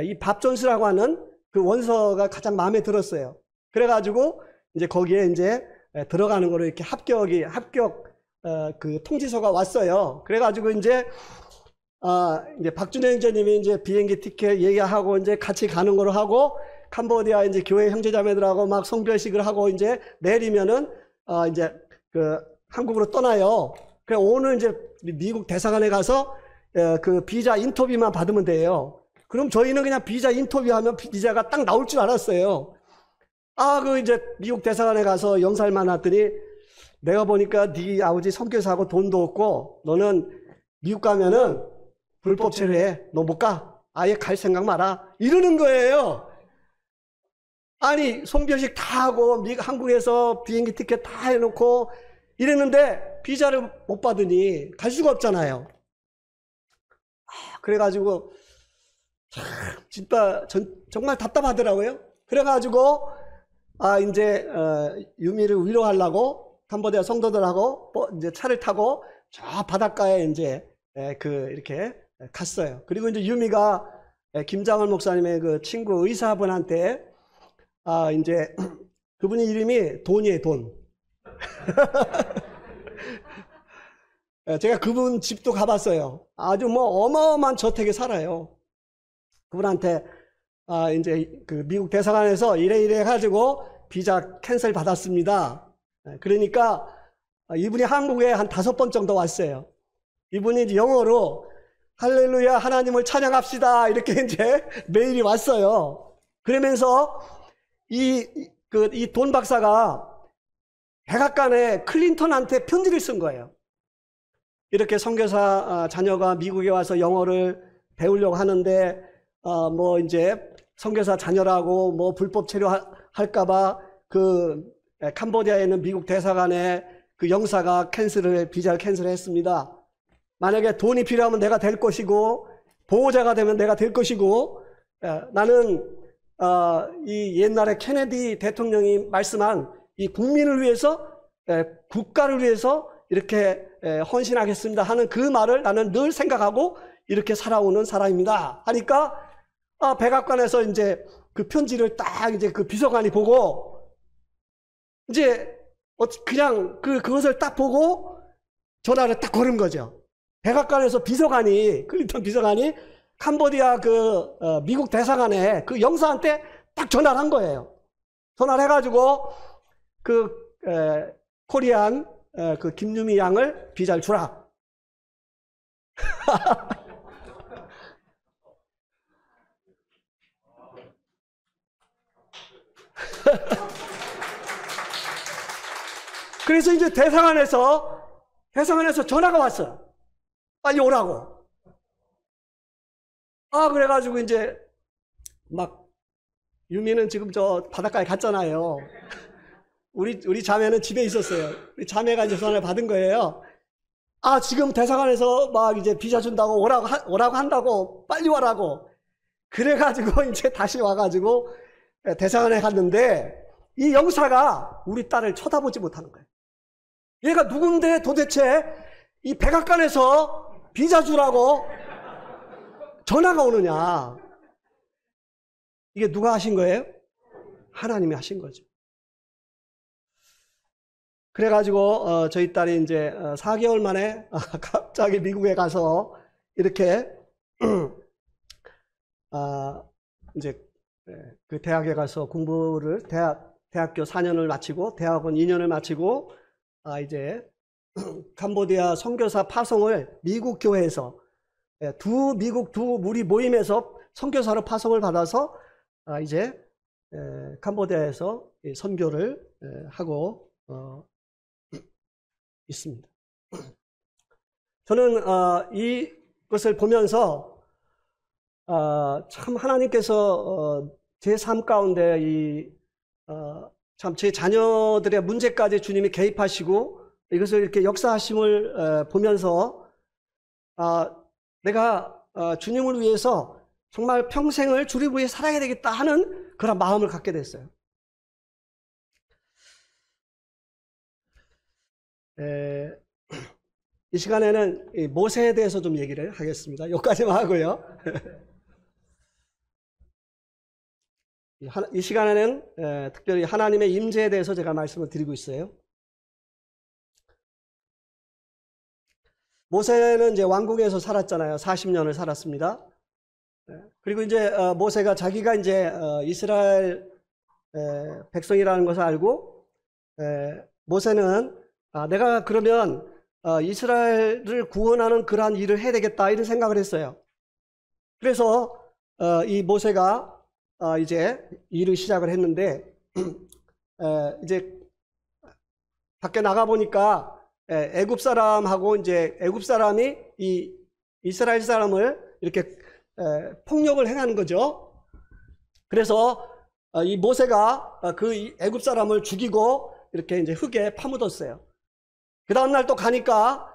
이 밥 존스라고 하는 그 원서가 가장 마음에 들었어요. 그래가지고 이제 거기에 이제 들어가는 거로 이렇게 합격 그 통지서가 왔어요. 그래가지고 이제 박준영 형제님이 이제 비행기 티켓 얘기하고 이제 같이 가는 거로 하고 캄보디아 이제 교회 형제자매들하고 막 성별식을 하고 이제 내리면은 이제 한국으로 떠나요. 그래 오늘 이제 미국 대사관에 가서 그 비자 인터뷰만 받으면 돼요. 그럼 저희는 그냥 비자 인터뷰하면 비자가 딱 나올 줄 알았어요. 이제 미국 대사관에 가서 영사를 만났더니 내가 보니까 네 아버지 선교사하고 돈도 없고 너는 미국 가면은 불법 체류해. 너 못 가. 아예 갈 생각 마라. 이러는 거예요. 아니 송별식 다 하고 한국에서 비행기 티켓 다 해놓고 이랬는데 비자를 못 받으니 갈 수가 없잖아요. 그래가지고 진짜 정말 답답하더라고요. 그래가지고 이제 유미를 위로하려고 캄보디아 성도들하고 이제 차를 타고 저 바닷가에 이제 이렇게 갔어요. 그리고 이제 유미가 김장훈 목사님의 그 친구 의사분한테 이제 그분의 이름이 돈이에요, 돈. 제가 그분 집도 가봤어요. 아주 뭐 어마어마한 저택에 살아요. 그분한테 이제 그 미국 대사관에서 이래 해가지고 비자 캔슬 받았습니다. 그러니까 이분이 한국에 한 5번 정도 왔어요. 이분이 이제 영어로 할렐루야 하나님을 찬양합시다 이렇게 이제 메일이 왔어요. 그러면서 이 돈 박사가 백악관에 클린턴한테 편지를 쓴 거예요. 이렇게 선교사 자녀가 미국에 와서 영어를 배우려고 하는데 뭐 이제 선교사 자녀라고 뭐 불법 체류할까봐 그 캄보디아에 있는 미국 대사관에 그 영사가 비자를 캔슬했습니다. 만약에 돈이 필요하면 내가 될 것이고 보호자가 되면 내가 될 것이고 나는 이 옛날에 케네디 대통령이 말씀한 이 국민을 위해서 국가를 위해서 이렇게 헌신하겠습니다 하는 그 말을 나는 늘 생각하고 이렇게 살아오는 사람입니다 하니까 백악관에서 이제 그 편지를 딱 이제 그 비서관이 보고 이제 그냥 그것을 딱 보고 전화를 딱 걸은 거죠. 백악관에서 클린턴 비서관이 캄보디아 미국 대사관에 그 영사한테 딱 전화를 한 거예요. 전화를 해가지고 코리안 그 김유미 양을 비자를 주라. 그래서 이제 대사관에서 전화가 왔어요. 빨리 오라고. 그래가지고 이제 막 유미는 지금 저 바닷가에 갔잖아요. 우리 자매는 집에 있었어요. 우리 자매가 이제 전화를 받은 거예요. 지금 대사관에서 막 이제 비자 준다고 오라고 한다고 빨리 와라고. 그래가지고 이제 다시 와가지고 대사관에 갔는데 이 영사가 우리 딸을 쳐다보지 못하는 거예요. 얘가 누군데 도대체 이 백악관에서 비자 주라고 전화가 오느냐? 이게 누가 하신 거예요? 하나님이 하신 거죠. 그래가지고 저희 딸이 이제 4개월 만에 갑자기 미국에 가서 이렇게 이제 그 대학에 가서 공부를 대학교 4년을 마치고 대학원 2년을 마치고 이제 캄보디아 선교사 파송을 미국 교회에서 미국 두 무리 모임에서 선교사로 파송을 받아서 이제 캄보디아에서 선교를 하고 있습니다. 저는 이것을 보면서 참 하나님께서 제 삶 가운데 참 제 자녀들의 문제까지 주님이 개입하시고 이것을 이렇게 역사하심을 보면서 내가 주님을 위해서 정말 평생을 주님 위해 살아야 되겠다 하는 그런 마음을 갖게 됐어요. 이 시간에는 모세에 대해서 좀 얘기를 하겠습니다. 여기까지만 하고요. 이 시간에는 특별히 하나님의 임재에 대해서 제가 말씀을 드리고 있어요. 모세는 이제 왕궁에서 살았잖아요. 40년을 살았습니다. 그리고 이제 모세가 자기가 이제 이스라엘 백성이라는 것을 알고 모세는 내가 그러면 이스라엘을 구원하는 그러한 일을 해야 되겠다 이런 생각을 했어요. 그래서 이 모세가 이제 일을 시작을 했는데 이제 밖에 나가 보니까 애굽 사람하고 이제 애굽 사람이 이 이스라엘 사람을 이렇게 폭력을 행하는 거죠. 그래서 이 모세가 그 애굽 사람을 죽이고 이렇게 이제 흙에 파묻었어요. 그 다음 날 또 가니까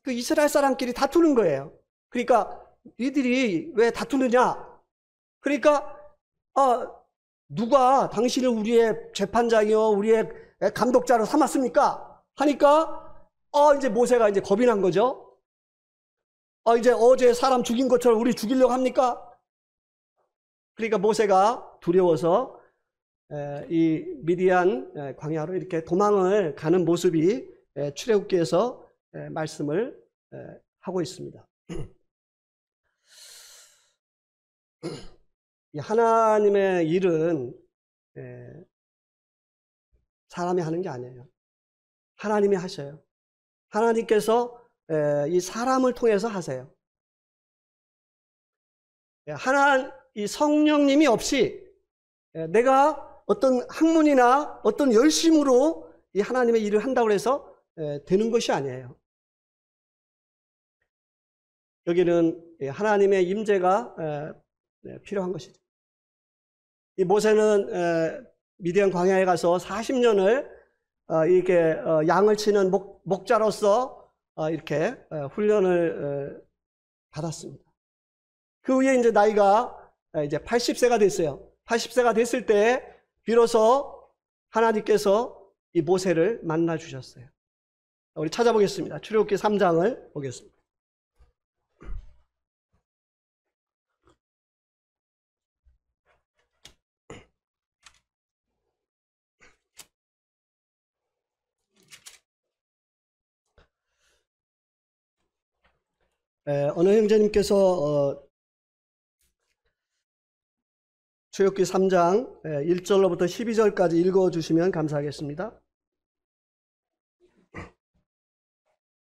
그 이스라엘 사람끼리 다투는 거예요. 그러니까 이들이 왜 다투느냐? 그러니까 누가 당신을 우리의 재판장이요 우리의 감독자로 삼았습니까? 하니까 이제 모세가 이제 겁이 난 거죠. 이제 어제 사람 죽인 것처럼 우리 죽이려고 합니까? 그러니까 모세가 두려워서 이 미디안 광야로 이렇게 도망을 가는 모습이 출애굽기에서 말씀을 하고 있습니다. 하나님의 일은 사람이 하는 게 아니에요. 하나님이 하셔요. 하나님께서 이 사람을 통해서 하세요. 이 성령님이 없이 내가 어떤 학문이나 어떤 열심으로 이 하나님의 일을 한다고 해서 되는 것이 아니에요. 여기는 하나님의 임재가 필요한 것이죠. 이 모세는 미디안 광야에 가서 40년을 이렇게 양을 치는 목자로서 이렇게 훈련을 받았습니다. 그 후에 이제 나이가 이제 80세가 됐어요. 80세가 됐을 때 비로소 하나님께서 이 모세를 만나 주셨어요. 우리 찾아보겠습니다. 출애굽기 3장을 보겠습니다. 어느 형제님께서 출애굽기 3장 1절로부터 12절까지 읽어주시면 감사하겠습니다.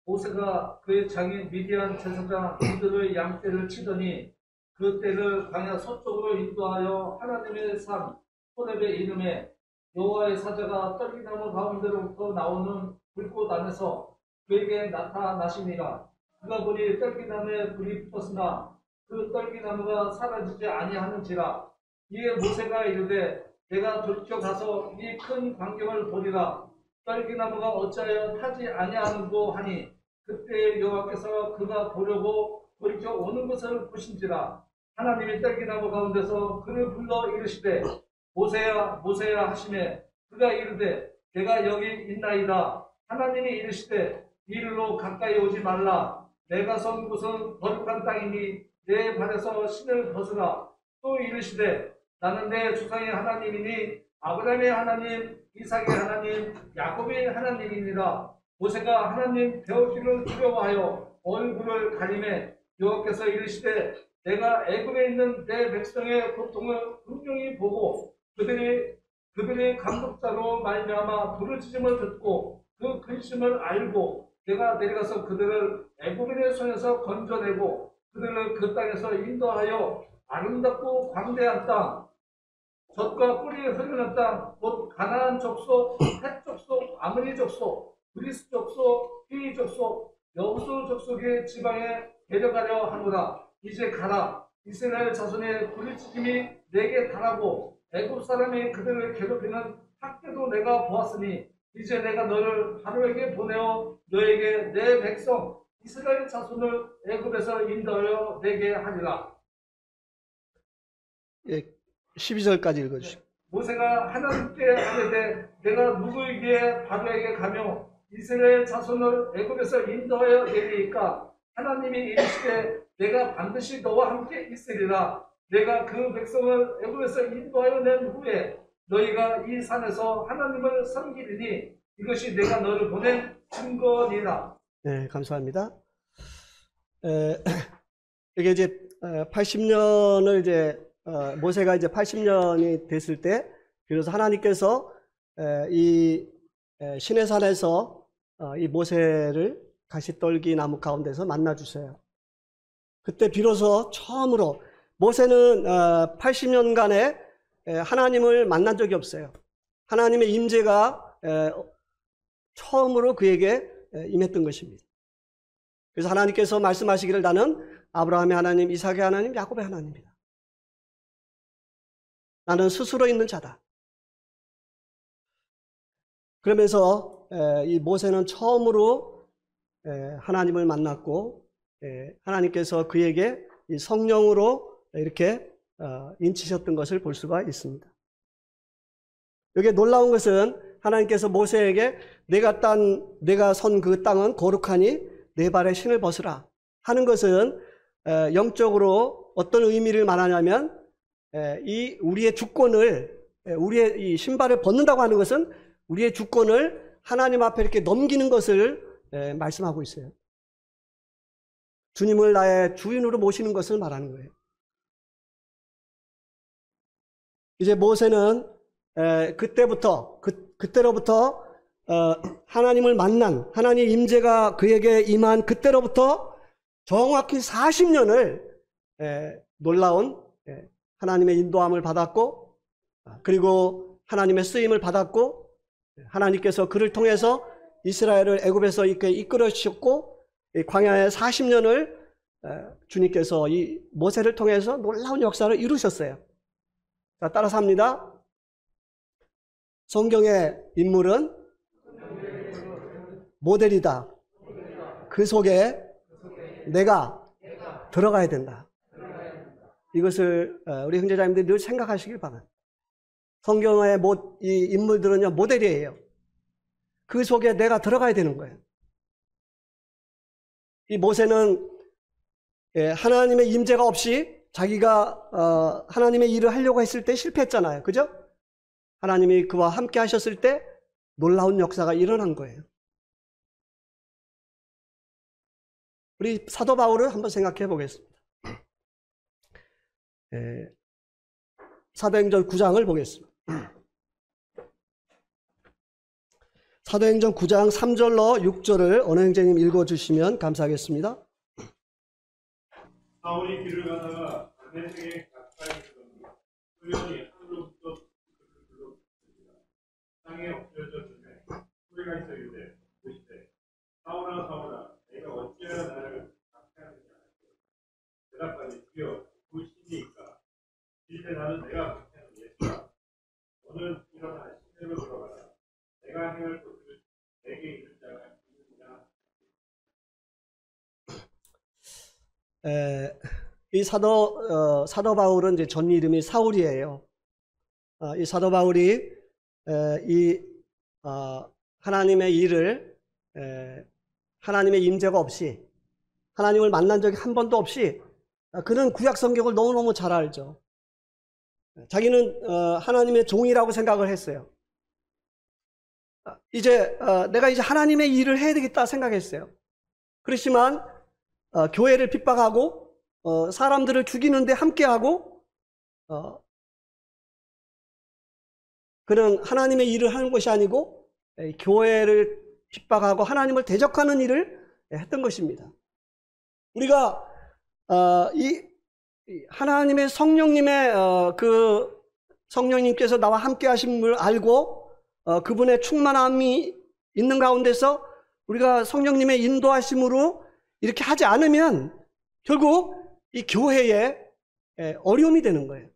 모세가 그의 장인 미디안 제사장 그들의 양떼를 치더니 그 떼를 광야 서쪽으로 인도하여 하나님의 산 호렙에 이름에 여호와의 사자가 떨기나무 가운데로부터 나오는 불꽃 안에서 그에게 나타나시니라. 그가 보니 떨기나무에 불이 붙었으나 그 떨기나무가 사라지지 아니하는지라. 이에 모세가 이르되 내가 돌이켜 가서 이 큰 광경을 보리라. 떨기나무가 어찌하여 타지 아니하는고 하니 그때 여호와께서 그가 보려고 돌이켜 오는 것을 보신지라. 하나님이 떨기나무 가운데서 그를 불러 이르시되 모세야 모세야 하시매 그가 이르되 내가 여기 있나이다. 하나님이 이르시되 이리로 가까이 오지 말라. 내가 선 곳은 거룩한 땅이니 내 발에서 신을 벗으라. 또 이르시되 나는 내 조상의 하나님이니 아브라함의 하나님, 이삭의 하나님, 야곱의 하나님이니라. 모세가 하나님 배우기를 두려워하여 얼굴을 가리매 여호와께서 이르시되 내가 애굽에 있는 내 백성의 고통을 분명히 보고 그들의 감독자로 말미암아 부르짖음을 듣고 그 근심을 알고 내가 내려가서 그들을 애굽인의 손에서 건져내고 그들을 그 땅에서 인도하여 아름답고 광대한 땅, 젖과 꿀이 흐르는 땅, 곧 가나안 족속, 헷 족속, 아므리 족속, 그리스 족속, 히위 족속, 여부수 족속의 지방에 데려가려 하노라. 이제 가라. 이스라엘 자손의 부르짖음이 내게 달하고 애굽 사람이 그들을 괴롭히는 학대도 내가 보았으니 이제 내가 너를 바로에게 보내어 너에게 내 백성 이스라엘 자손을 애굽에서 인도하여 내게 하리라. 예, 12절까지 읽어주시고. 모세가 하나님께 아뢰되 내가 누구에게 바로에게 가며 이스라엘 자손을 애굽에서 인도하여 내리니까 하나님이 이르시되 내가 반드시 너와 함께 있으리라. 내가 그 백성을 애굽에서 인도하여 낸 후에 너희가 이 산에서 하나님을 섬기리니 이것이 내가 너를 보낸 증거니라. 네, 감사합니다. 이게 이제 80년을 이제 모세가 이제 80년이 됐을 때 비로소 하나님께서 이 시내산에서 이 모세를 가시떨기 나무 가운데서 만나 주세요. 그때 비로소 처음으로 모세는 80년간에 하나님을 만난 적이 없어요. 하나님의 임재가 처음으로 그에게 임했던 것입니다. 그래서 하나님께서 말씀하시기를 나는 아브라함의 하나님, 이삭의 하나님, 야곱의 하나님이다. 나는 스스로 있는 자다. 그러면서 이 모세는 처음으로 하나님을 만났고 하나님께서 그에게 이 성령으로 이렇게 인치셨던 것을 볼 수가 있습니다. 여기에 놀라운 것은 하나님께서 모세에게 내가 선 그 땅은 거룩하니 내 발에 신을 벗으라 하는 것은 영적으로 어떤 의미를 말하냐면 이 우리의 주권을 우리의 이 신발을 벗는다고 하는 것은 우리의 주권을 하나님 앞에 이렇게 넘기는 것을 말씀하고 있어요. 주님을 나의 주인으로 모시는 것을 말하는 거예요. 이제 모세는 그때로부터 하나님을 만난 하나님의 임재가 그에게 임한 그때로부터 정확히 40년을 놀라운 하나님의 인도함을 받았고 그리고 하나님의 쓰임을 받았고 하나님께서 그를 통해서 이스라엘을 애굽에서 이끌어 주셨고 광야의 40년을 주님께서 이 모세를 통해서 놀라운 역사를 이루셨어요. 자, 따라서 합니다. 성경의 인물은 모델이다. 그 속에 내가 들어가야 된다. 이것을 우리 형제자님들이 늘 생각하시길 바랍니다. 성경의 이 인물들은요, 모델이에요. 그 속에 내가 들어가야 되는 거예요. 이 모세는 하나님의 임재가 없이 자기가 하나님의 일을 하려고 했을 때 실패했잖아요. 그죠? 하나님이 그와 함께 하셨을 때 놀라운 역사가 일어난 거예요. 우리 사도 바울을 한번 생각해 보겠습니다. 사도행전 9장을 보겠습니다. 사도행전 9장 3절로 6절을 언어 형제님 읽어주시면 감사하겠습니다. 사울이 길을 가다가 담메색에 가까이 들었는데 소련이 하늘로부터 그를 불렀습니다. 땅에 엎드려져 주매 소리가 있어 이르되 보시되 사울아 사울아 내가 어찌하여 나를 박해하느냐 대답하니 주여 그 신이니까 이제 나는 내가 박해하는 예수라 너는 일어나 시내로 들어가라 내가 행할 것을 내게 이를 자가 있느냐. 이 사도 바울은 이제 전 이름이 사울이에요. 이 사도 바울이 하나님의 일을 하나님의 임재가 없이 하나님을 만난 적이 한 번도 없이 그는 구약 성경을 너무너무 잘 알죠. 자기는 하나님의 종이라고 생각을 했어요. 내가 이제 하나님의 일을 해야 되겠다 생각했어요. 그렇지만 교회를 핍박하고 사람들을 죽이는데 함께하고 그는 하나님의 일을 하는 것이 아니고 교회를 핍박하고 하나님을 대적하는 일을 했던 것입니다. 우리가 이 하나님의 성령님의 그 성령님께서 나와 함께 하심을 알고 그분의 충만함이 있는 가운데서 우리가 성령님의 인도하심으로 이렇게 하지 않으면 결국 이 교회에 어려움이 되는 거예요.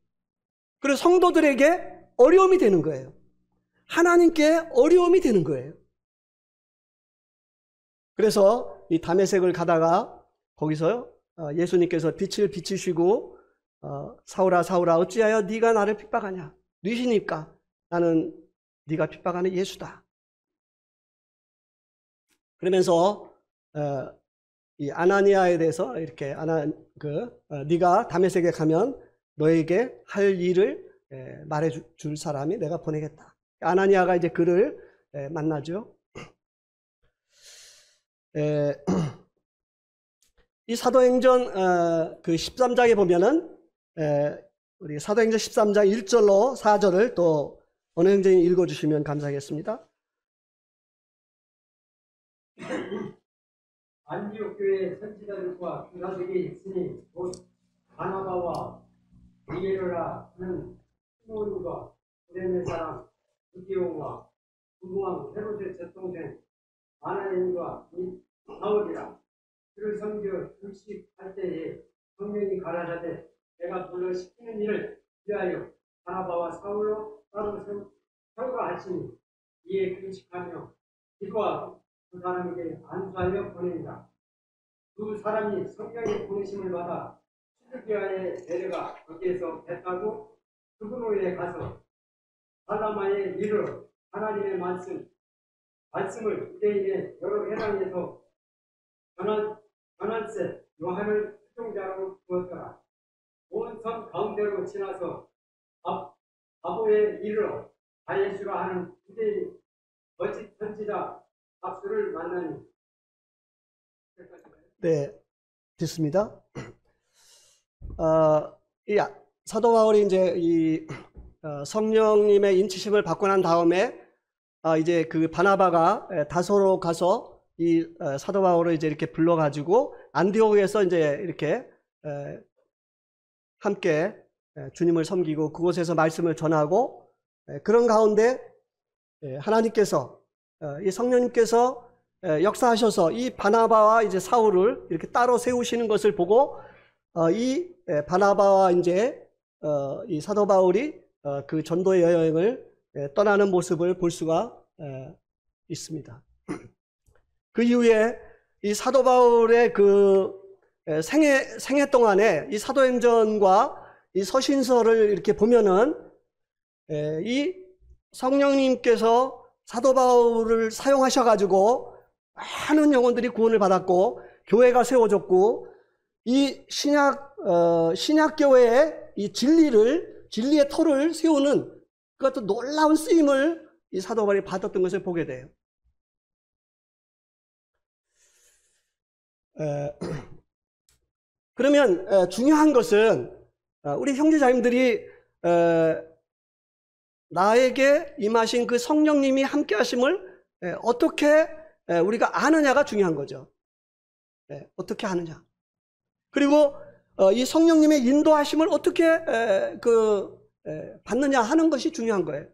그리고 성도들에게 어려움이 되는 거예요. 하나님께 어려움이 되는 거예요. 그래서 이 다메섹을 가다가 거기서 예수님께서 빛을 비추시고 사울아 사울아 어찌하여 네가 나를 핍박하냐? 누구시니까? 나는 네가 핍박하는 예수다. 그러면서 이 아나니아에 대해서 이렇게 네가 다메섹에 가면 너에게 할 일을 말해줄 사람이 내가 보내겠다. 아나니아가 이제 그를 만나죠. 이 사도행전 그 13장에 보면은 우리 사도행전 13장 1절로 4절을 또 어느 형제님 읽어주시면 감사하겠습니다. 안디옥 교회에 선지자들과 교사들이 있으니 곧 바나바와 니게르라 하는 시몬과 구레네 사람 부디오와 부궁왕 헤롯의 젖동생 아나니아와 사울이라. 그를 섬겨 금식할 때에 성령이 가라사대 내가 불러 시키는 일을 위하여 바나바와 사울로 따로 세우라 하시니 이에 금식하며 기도하고 그 사람에게 안수하여 보낸다. 두 사람이 성령의 보내심을 받아 시드기아에 내려가 거기에서 배 타고 그분호에 가서 살라마에 이르러 하나님의 말씀을 유대인의 여러 회당에서 전한세 요한을 수종자로 두었더라. 온 성 가운데로 지나서 바보에 이르러 바예수라 하는 유대인 거짓 선지자 박수를 만나니. 네, 됐습니다. 이 사도 바울이 이제 이 성령님의 인치심을 받고 난 다음에 이제 그 바나바가 다소로 가서 이 사도 바울을 이제 이렇게 불러가지고 안디옥에서 이제 이렇게 함께 주님을 섬기고 그곳에서 말씀을 전하고 그런 가운데 하나님께서 이 성령님께서 역사하셔서 이 바나바와 이제 사울을 이렇게 따로 세우시는 것을 보고 이 바나바와 이제 이 사도 바울이 그 전도의 여행을 떠나는 모습을 볼 수가 있습니다. 그 이후에 이 사도 바울의 그 생애 동안에 이 사도행전과 이 서신서를 이렇게 보면은 이 성령님께서 사도 바울을 사용하셔가지고 많은 영혼들이 구원을 받았고 교회가 세워졌고 이 신약교회의 이 진리의 터를 세우는 그것도 놀라운 쓰임을 이 사도 바울이 받았던 것을 보게 돼요. 그러면 중요한 것은 우리 형제자님들이 나에게 임하신 그 성령님이 함께 하심을 어떻게 우리가 아느냐가 중요한 거죠. 어떻게 아느냐. 그리고 이 성령님의 인도하심을 어떻게 받느냐 하는 것이 중요한 거예요.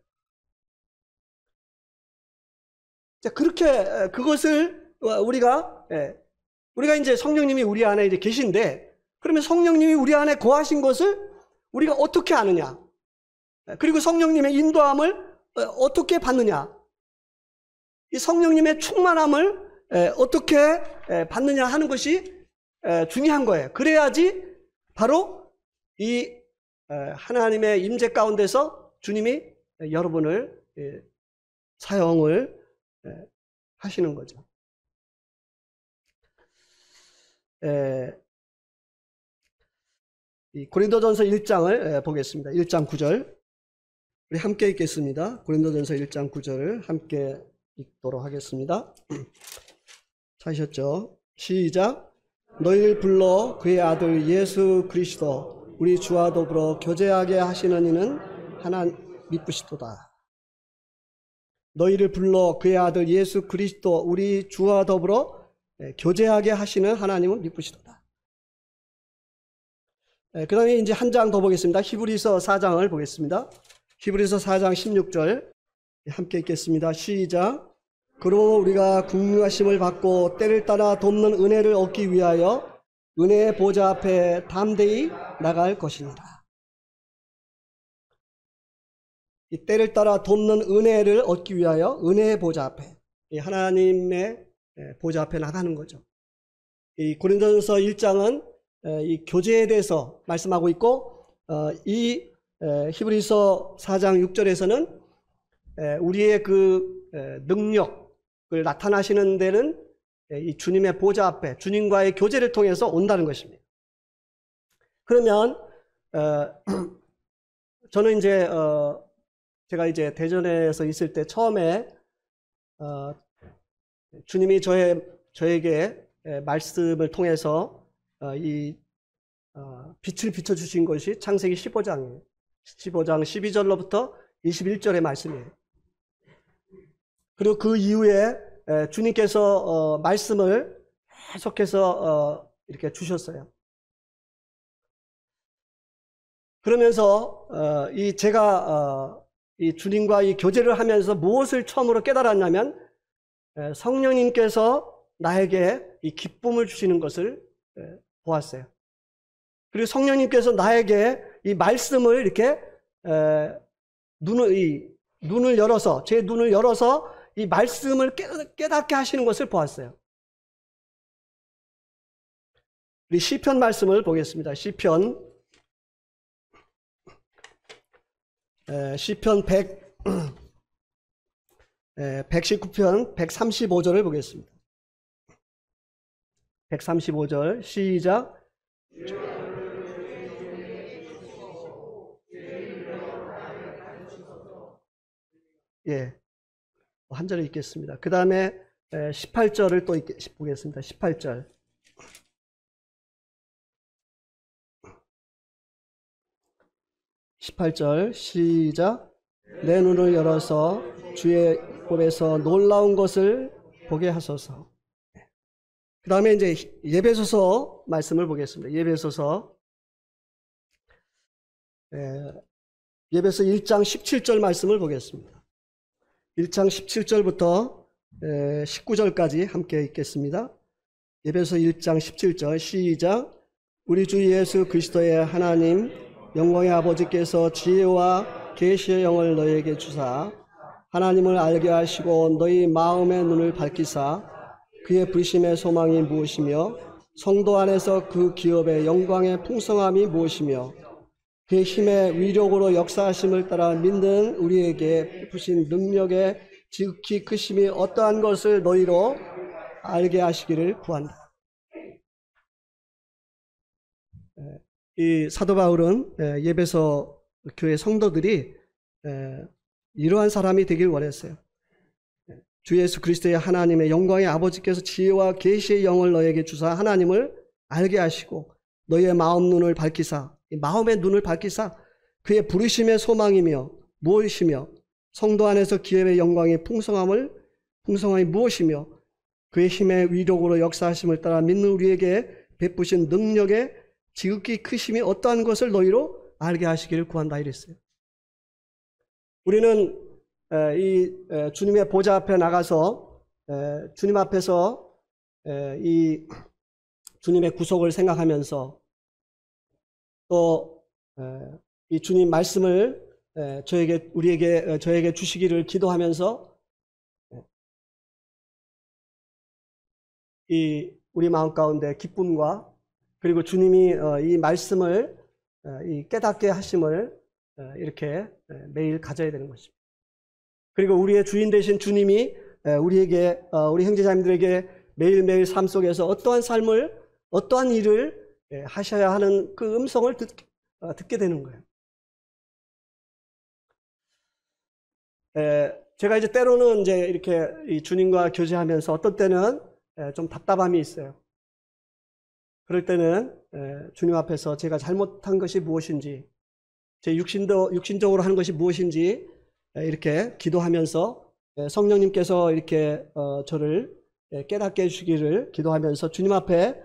자, 그렇게 그것을 우리가 이제 성령님이 우리 안에 이제 계신데, 그러면 성령님이 우리 안에 거하신 것을 우리가 어떻게 아느냐? 그리고 성령님의 인도함을 어떻게 받느냐? 이 성령님의 충만함을 어떻게 받느냐 하는 것이 중요한 거예요. 그래야지 바로 이 하나님의 임재 가운데서 주님이 여러분을 사용을 하시는 거죠. 이 고린도전서 1장을 보겠습니다. 1장 9절. 우리 함께 읽겠습니다. 고린도전서 1장 9절을 함께 읽도록 하겠습니다. 찾으셨죠? 시작. 너희를 불러 그의 아들 예수 그리스도 우리 주와 더불어 교제하게 하시는 이는 하나님 미쁘시도다. 너희를 불러 그의 아들 예수 그리스도 우리 주와 더불어 교제하게 하시는 하나님은 미쁘시도다. 그 다음에 이제 한 장 더 보겠습니다. 히브리서 4장을 보겠습니다. 히브리서 4장 16절 함께 읽겠습니다. 시작. 그러므로 우리가 국류하심을 받고 때를 따라 돕는 은혜를 얻기 위하여 은혜의 보좌 앞에 담대히 나갈 것이니라. 이 때를 따라 돕는 은혜를 얻기 위하여 은혜의 보좌 앞에, 이 하나님의 보좌 앞에 나가는 거죠. 이 고린도전서 1장은 이 교제에 대해서 말씀하고 있고, 이 히브리서 4장 6절에서는 우리의 그 능력을 나타나시는 데는 이 주님의 보좌 앞에 주님과의 교제를 통해서 온다는 것입니다. 그러면 저는 이제 제가 이제 대전에서 있을 때 처음에 주님이 저에게 말씀을 통해서 이 빛을 비춰주신 것이 창세기 15장이에요. 15장 12절로부터 21절의 말씀이에요. 그리고 그 이후에 주님께서 말씀을 계속해서 이렇게 주셨어요. 그러면서 제가 이 주님과 이 교제를 하면서 무엇을 처음으로 깨달았냐면 성령님께서 나에게 이 기쁨을 주시는 것을 보았어요. 그리고 성령님께서 나에게 이 말씀을 이렇게 눈을 열어서, 제 눈을 열어서 이 말씀을 깨닫게 하시는 것을 보았어요. 우리 시편 말씀을 보겠습니다. 시편 119편 135절을 보겠습니다. 135절 시작. 예, 한 절을 읽겠습니다. 그 다음에 18절을 또 보겠습니다. 18절. 시작. 내 눈을 열어서 주의 법에서 놀라운 것을 보게 하소서. 그 다음에 이제 예배소서 말씀을 보겠습니다. 예배소서 1장 17절 말씀을 보겠습니다. 1장 17절부터 19절까지 함께 읽겠습니다. 예배소 1장 17절 시작. 우리 주 예수 그리스도의 하나님 영광의 아버지께서 지혜와 계시의 영을 너희에게 주사 하나님을 알게 하시고 너희 마음의 눈을 밝히사 그의 부르심의 소망이 무엇이며 성도 안에서 그 기업의 영광의 풍성함이 무엇이며 그의 힘의 위력으로 역사하심을 따라 믿는 우리에게 베푸신 능력의 지극히 크심이 어떠한 것을 너희로 알게 하시기를 구한다. 이 사도 바울은 예배소 교회 성도들이 이러한 사람이 되길 원했어요. 주 예수 그리스도의 하나님의 영광의 아버지께서 지혜와 계시의 영을 너에게 주사 하나님을 알게 하시고 너희의 마음 눈을 밝히사, 마음의 눈을 밝히사 그의 부르심의 소망이며 무엇이며 성도 안에서 기업의 영광의 풍성함이 무엇이며 그의 힘의 위력으로 역사하심을 따라 믿는 우리에게 베푸신 능력의 지극히 크심이 어떠한 것을 너희로 알게 하시기를 구한다 이랬어요. 우리는 이 주님의 보좌 앞에 나가서 주님 앞에서 이 주님의 구속을 생각하면서 또 이 주님 말씀을 저에게 주시기를 기도하면서 이 우리 마음 가운데 기쁨과 그리고 주님이 이 말씀을 깨닫게 하심을 이렇게 매일 가져야 되는 것입니다. 그리고 우리의 주인 되신 주님이 우리에게 우리 형제자매들에게 매일매일 삶 속에서 어떠한 삶을 어떠한 일을 하셔야 하는 그 음성을 듣게 되는 거예요. 제가 이제 때로는 이제 이렇게 이 주님과 교제하면서 어떤 때는 좀 답답함이 있어요. 그럴 때는 주님 앞에서 제가 잘못한 것이 무엇인지, 제 육신적으로 하는 것이 무엇인지 이렇게 기도하면서 성령님께서 이렇게 저를 깨닫게 해주시기를 기도하면서 주님 앞에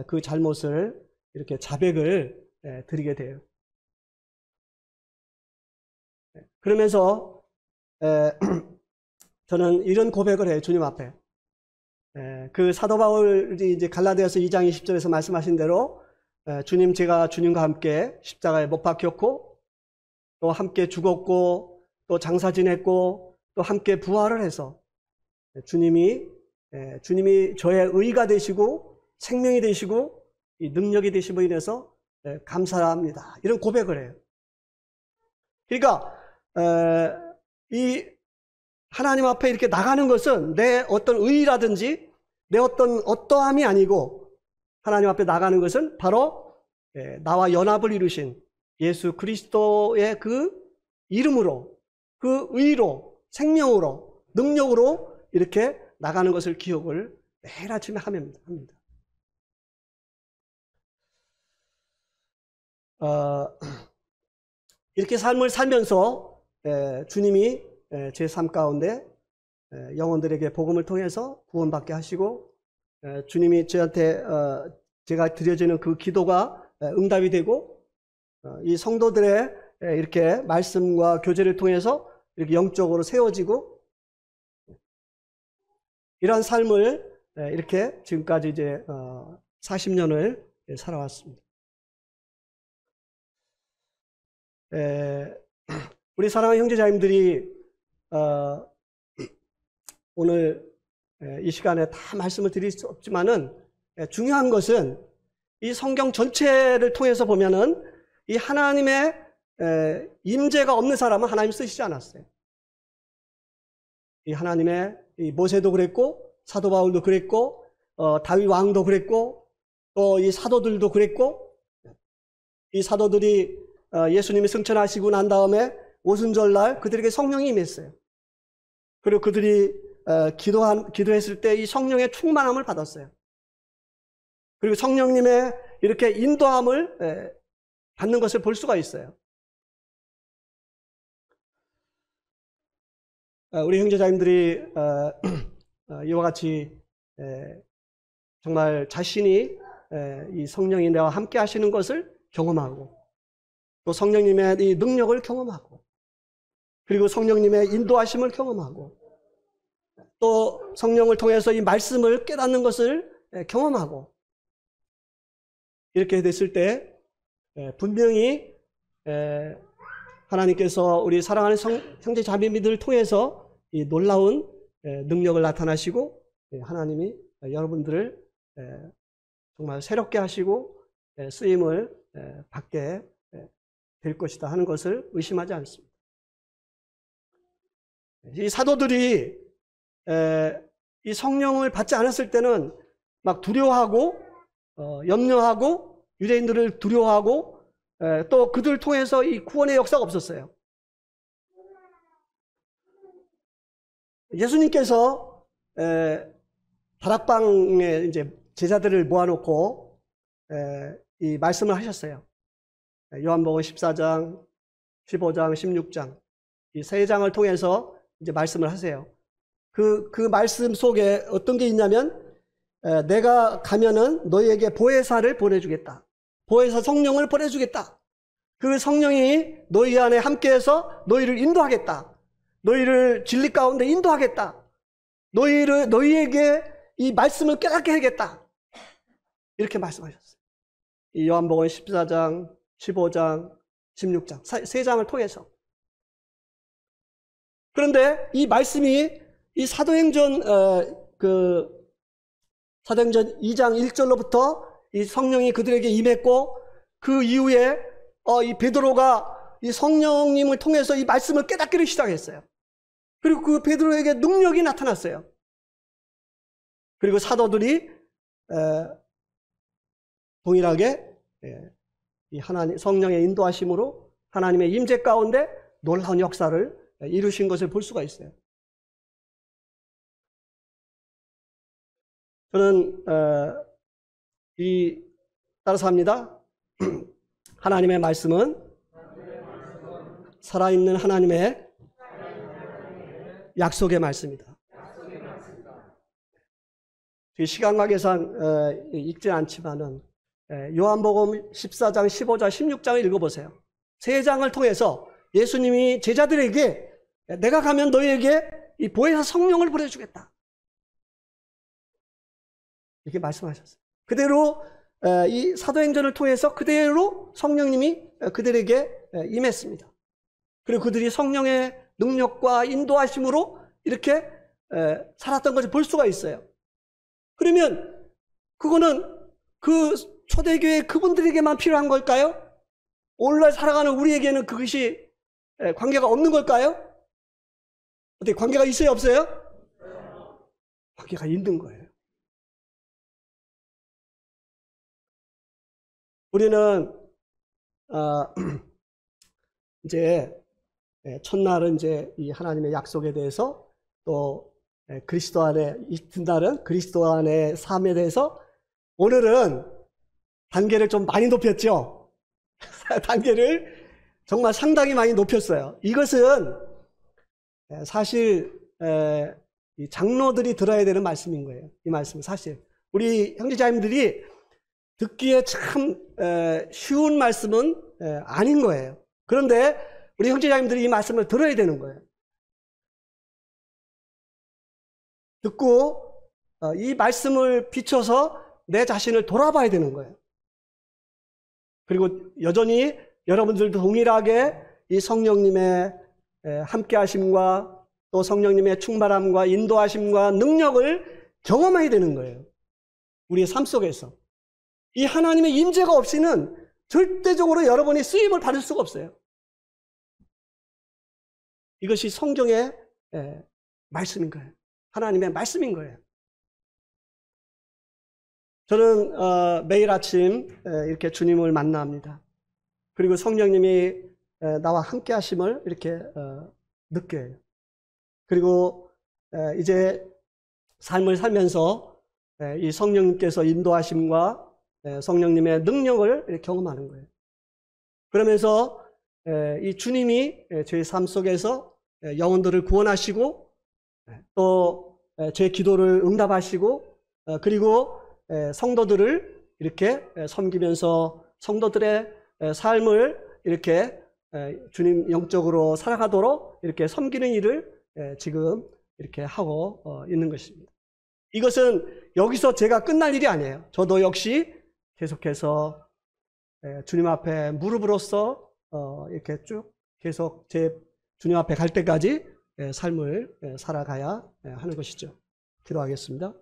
그 잘못을 이렇게 자백을 드리게 돼요. 그러면서 저는 이런 고백을 해요. 주님 앞에. 그 사도 바울이 이제 갈라디아서 2장 20절에서 말씀하신 대로 주님, 제가 주님과 함께 십자가에 못 박혔고 또 함께 죽었고 또 장사 지냈고 또 함께 부활을 해서 주님이 저의 의가 되시고 생명이 되시고 이 능력이 되심으로 인해서 감사합니다. 이런 고백을 해요. 그러니까 이 하나님 앞에 이렇게 나가는 것은 내 어떤 의라든지 내 어떠함이 아니고 하나님 앞에 나가는 것은 바로 나와 연합을 이루신 예수 그리스도의 그 이름으로, 그 의로, 생명으로, 능력으로 이렇게 나가는 것을 기억을 매일 아침에 합니다. 이렇게 삶을 살면서 주님이 제 삶 가운데 영혼들에게 복음을 통해서 구원받게 하시고 주님이 저한테 제가 드려지는 그 기도가 응답이 되고 이 성도들의 이렇게 말씀과 교제를 통해서 이렇게 영적으로 세워지고 이러한 삶을 이렇게 지금까지 이제 40년을 살아왔습니다. 우리 사랑하는 형제자님들이 오늘 이 시간에 다 말씀을 드릴 수 없지만은 중요한 것은 이 성경 전체를 통해서 보면은 이 하나님의 임재가 없는 사람은 하나님 쓰시지 않았어요. 이 하나님의 이 모세도 그랬고 사도 바울도 그랬고 다윗 왕도 그랬고 또 이 사도들도 그랬고 이 사도들이 예수님이 승천하시고 난 다음에 오순절날 그들에게 성령이 임했어요. 그리고 그들이 기도했을 때 이 성령의 충만함을 받았어요. 그리고 성령님의 이렇게 인도함을 받는 것을 볼 수가 있어요. 우리 형제자님들이 이와 같이 정말 자신이 이 성령이 나와 함께 하시는 것을 경험하고 또 성령님의 이 능력을 경험하고 그리고 성령님의 인도하심을 경험하고 또 성령을 통해서 이 말씀을 깨닫는 것을 경험하고 이렇게 됐을 때 분명히 하나님께서 우리 사랑하는 형제 자매들을 통해서 이 놀라운 능력을 나타나시고 하나님이 여러분들을 정말 새롭게 하시고 쓰임을 받게 될 것이다 하는 것을 의심하지 않습니다. 이 사도들이 이 성령을 받지 않았을 때는 막 두려워하고 염려하고 유대인들을 두려워하고 또 그들을 통해서 이 구원의 역사가 없었어요. 예수님께서 다락방에 이제 제자들을 모아놓고 이 말씀을 하셨어요. 요한복음 14장, 15장, 16장 이 세 장을 통해서 이제 말씀을 하세요. 그 말씀 속에 어떤 게 있냐면 내가 가면은 너희에게 보혜사를 보내주겠다. 보혜사 성령을 보내주겠다. 그 성령이 너희 안에 함께해서 너희를 인도하겠다. 너희를 진리 가운데 인도하겠다. 너희에게 이 말씀을 깨닫게 하겠다. 이렇게 말씀하셨어요. 이 요한복음 14장, 15장, 16장 세 장을 통해서. 그런데 이 말씀이 이 사도행전 2장 1절로부터 이 성령이 그들에게 임했고 그 이후에 이 베드로가 이 성령님을 통해서 이 말씀을 깨닫기를 시작했어요. 그리고 그 베드로에게 능력이 나타났어요. 그리고 사도들이 동일하게 이 하나님 성령의 인도하심으로 하나님의 임재 가운데 놀라운 역사를 이루신 것을 볼 수가 있어요. 저는 따라서 합니다. 하나님의 말씀은 살아있는 하나님의 약속의 말씀이다. 시간 관계상 읽지 않지만은 요한복음 14장, 15장, 16장을 읽어보세요. 세 장을 통해서 예수님이 제자들에게 내가 가면 너희에게 이 보혜사 성령을 보내주겠다. 이렇게 말씀하셨어요. 그대로 이 사도행전을 통해서 그대로 성령님이 그들에게 임했습니다. 그리고 그들이 성령의 능력과 인도하심으로 이렇게 살았던 것을 볼 수가 있어요. 그러면 그거는 그 초대교회 그분들에게만 필요한 걸까요? 오늘날 살아가는 우리에게는 그것이 관계가 없는 걸까요? 어떻게 관계가 있어요, 없어요? 관계가 있는 거예요. 우리는 이제 첫날은 이제 이 하나님의 약속에 대해서 또 그리스도 안에 이튿날은 그리스도 안의 삶에 대해서 오늘은 단계를 좀 많이 높였죠. 단계를 정말 상당히 많이 높였어요. 이것은 사실 이 장로들이 들어야 되는 말씀인 거예요. 이 말씀은 사실 우리 형제자매들이 듣기에 참 쉬운 말씀은 아닌 거예요. 그런데 우리 형제자매들이 이 말씀을 들어야 되는 거예요. 듣고 이 말씀을 비춰서 내 자신을 돌아봐야 되는 거예요. 그리고 여전히 여러분들도 동일하게 이 성령님의 함께 하심과 또 성령님의 충만함과 인도하심과 능력을 경험해야 되는 거예요. 우리의 삶 속에서. 이 하나님의 임재가 없이는 절대적으로 여러분이 쓰임을 받을 수가 없어요. 이것이 성경의 말씀인 거예요. 하나님의 말씀인 거예요. 저는 매일 아침 이렇게 주님을 만납니다. 그리고 성령님이 나와 함께 하심을 이렇게 느껴요. 그리고 이제 삶을 살면서 이 성령님께서 인도하심과 성령님의 능력을 이렇게 경험하는 거예요. 그러면서 이 주님이 제 삶 속에서 영혼들을 구원하시고 또 제 기도를 응답하시고 그리고 성도들을 이렇게 섬기면서 성도들의 삶을 이렇게 주님 영적으로 살아가도록 이렇게 섬기는 일을 지금 이렇게 하고 있는 것입니다. 이것은 여기서 제가 끝날 일이 아니에요. 저도 역시 계속해서 주님 앞에 무릎으로써 이렇게 쭉 계속 제 주님 앞에 갈 때까지 삶을 살아가야 하는 것이죠. 기도하겠습니다.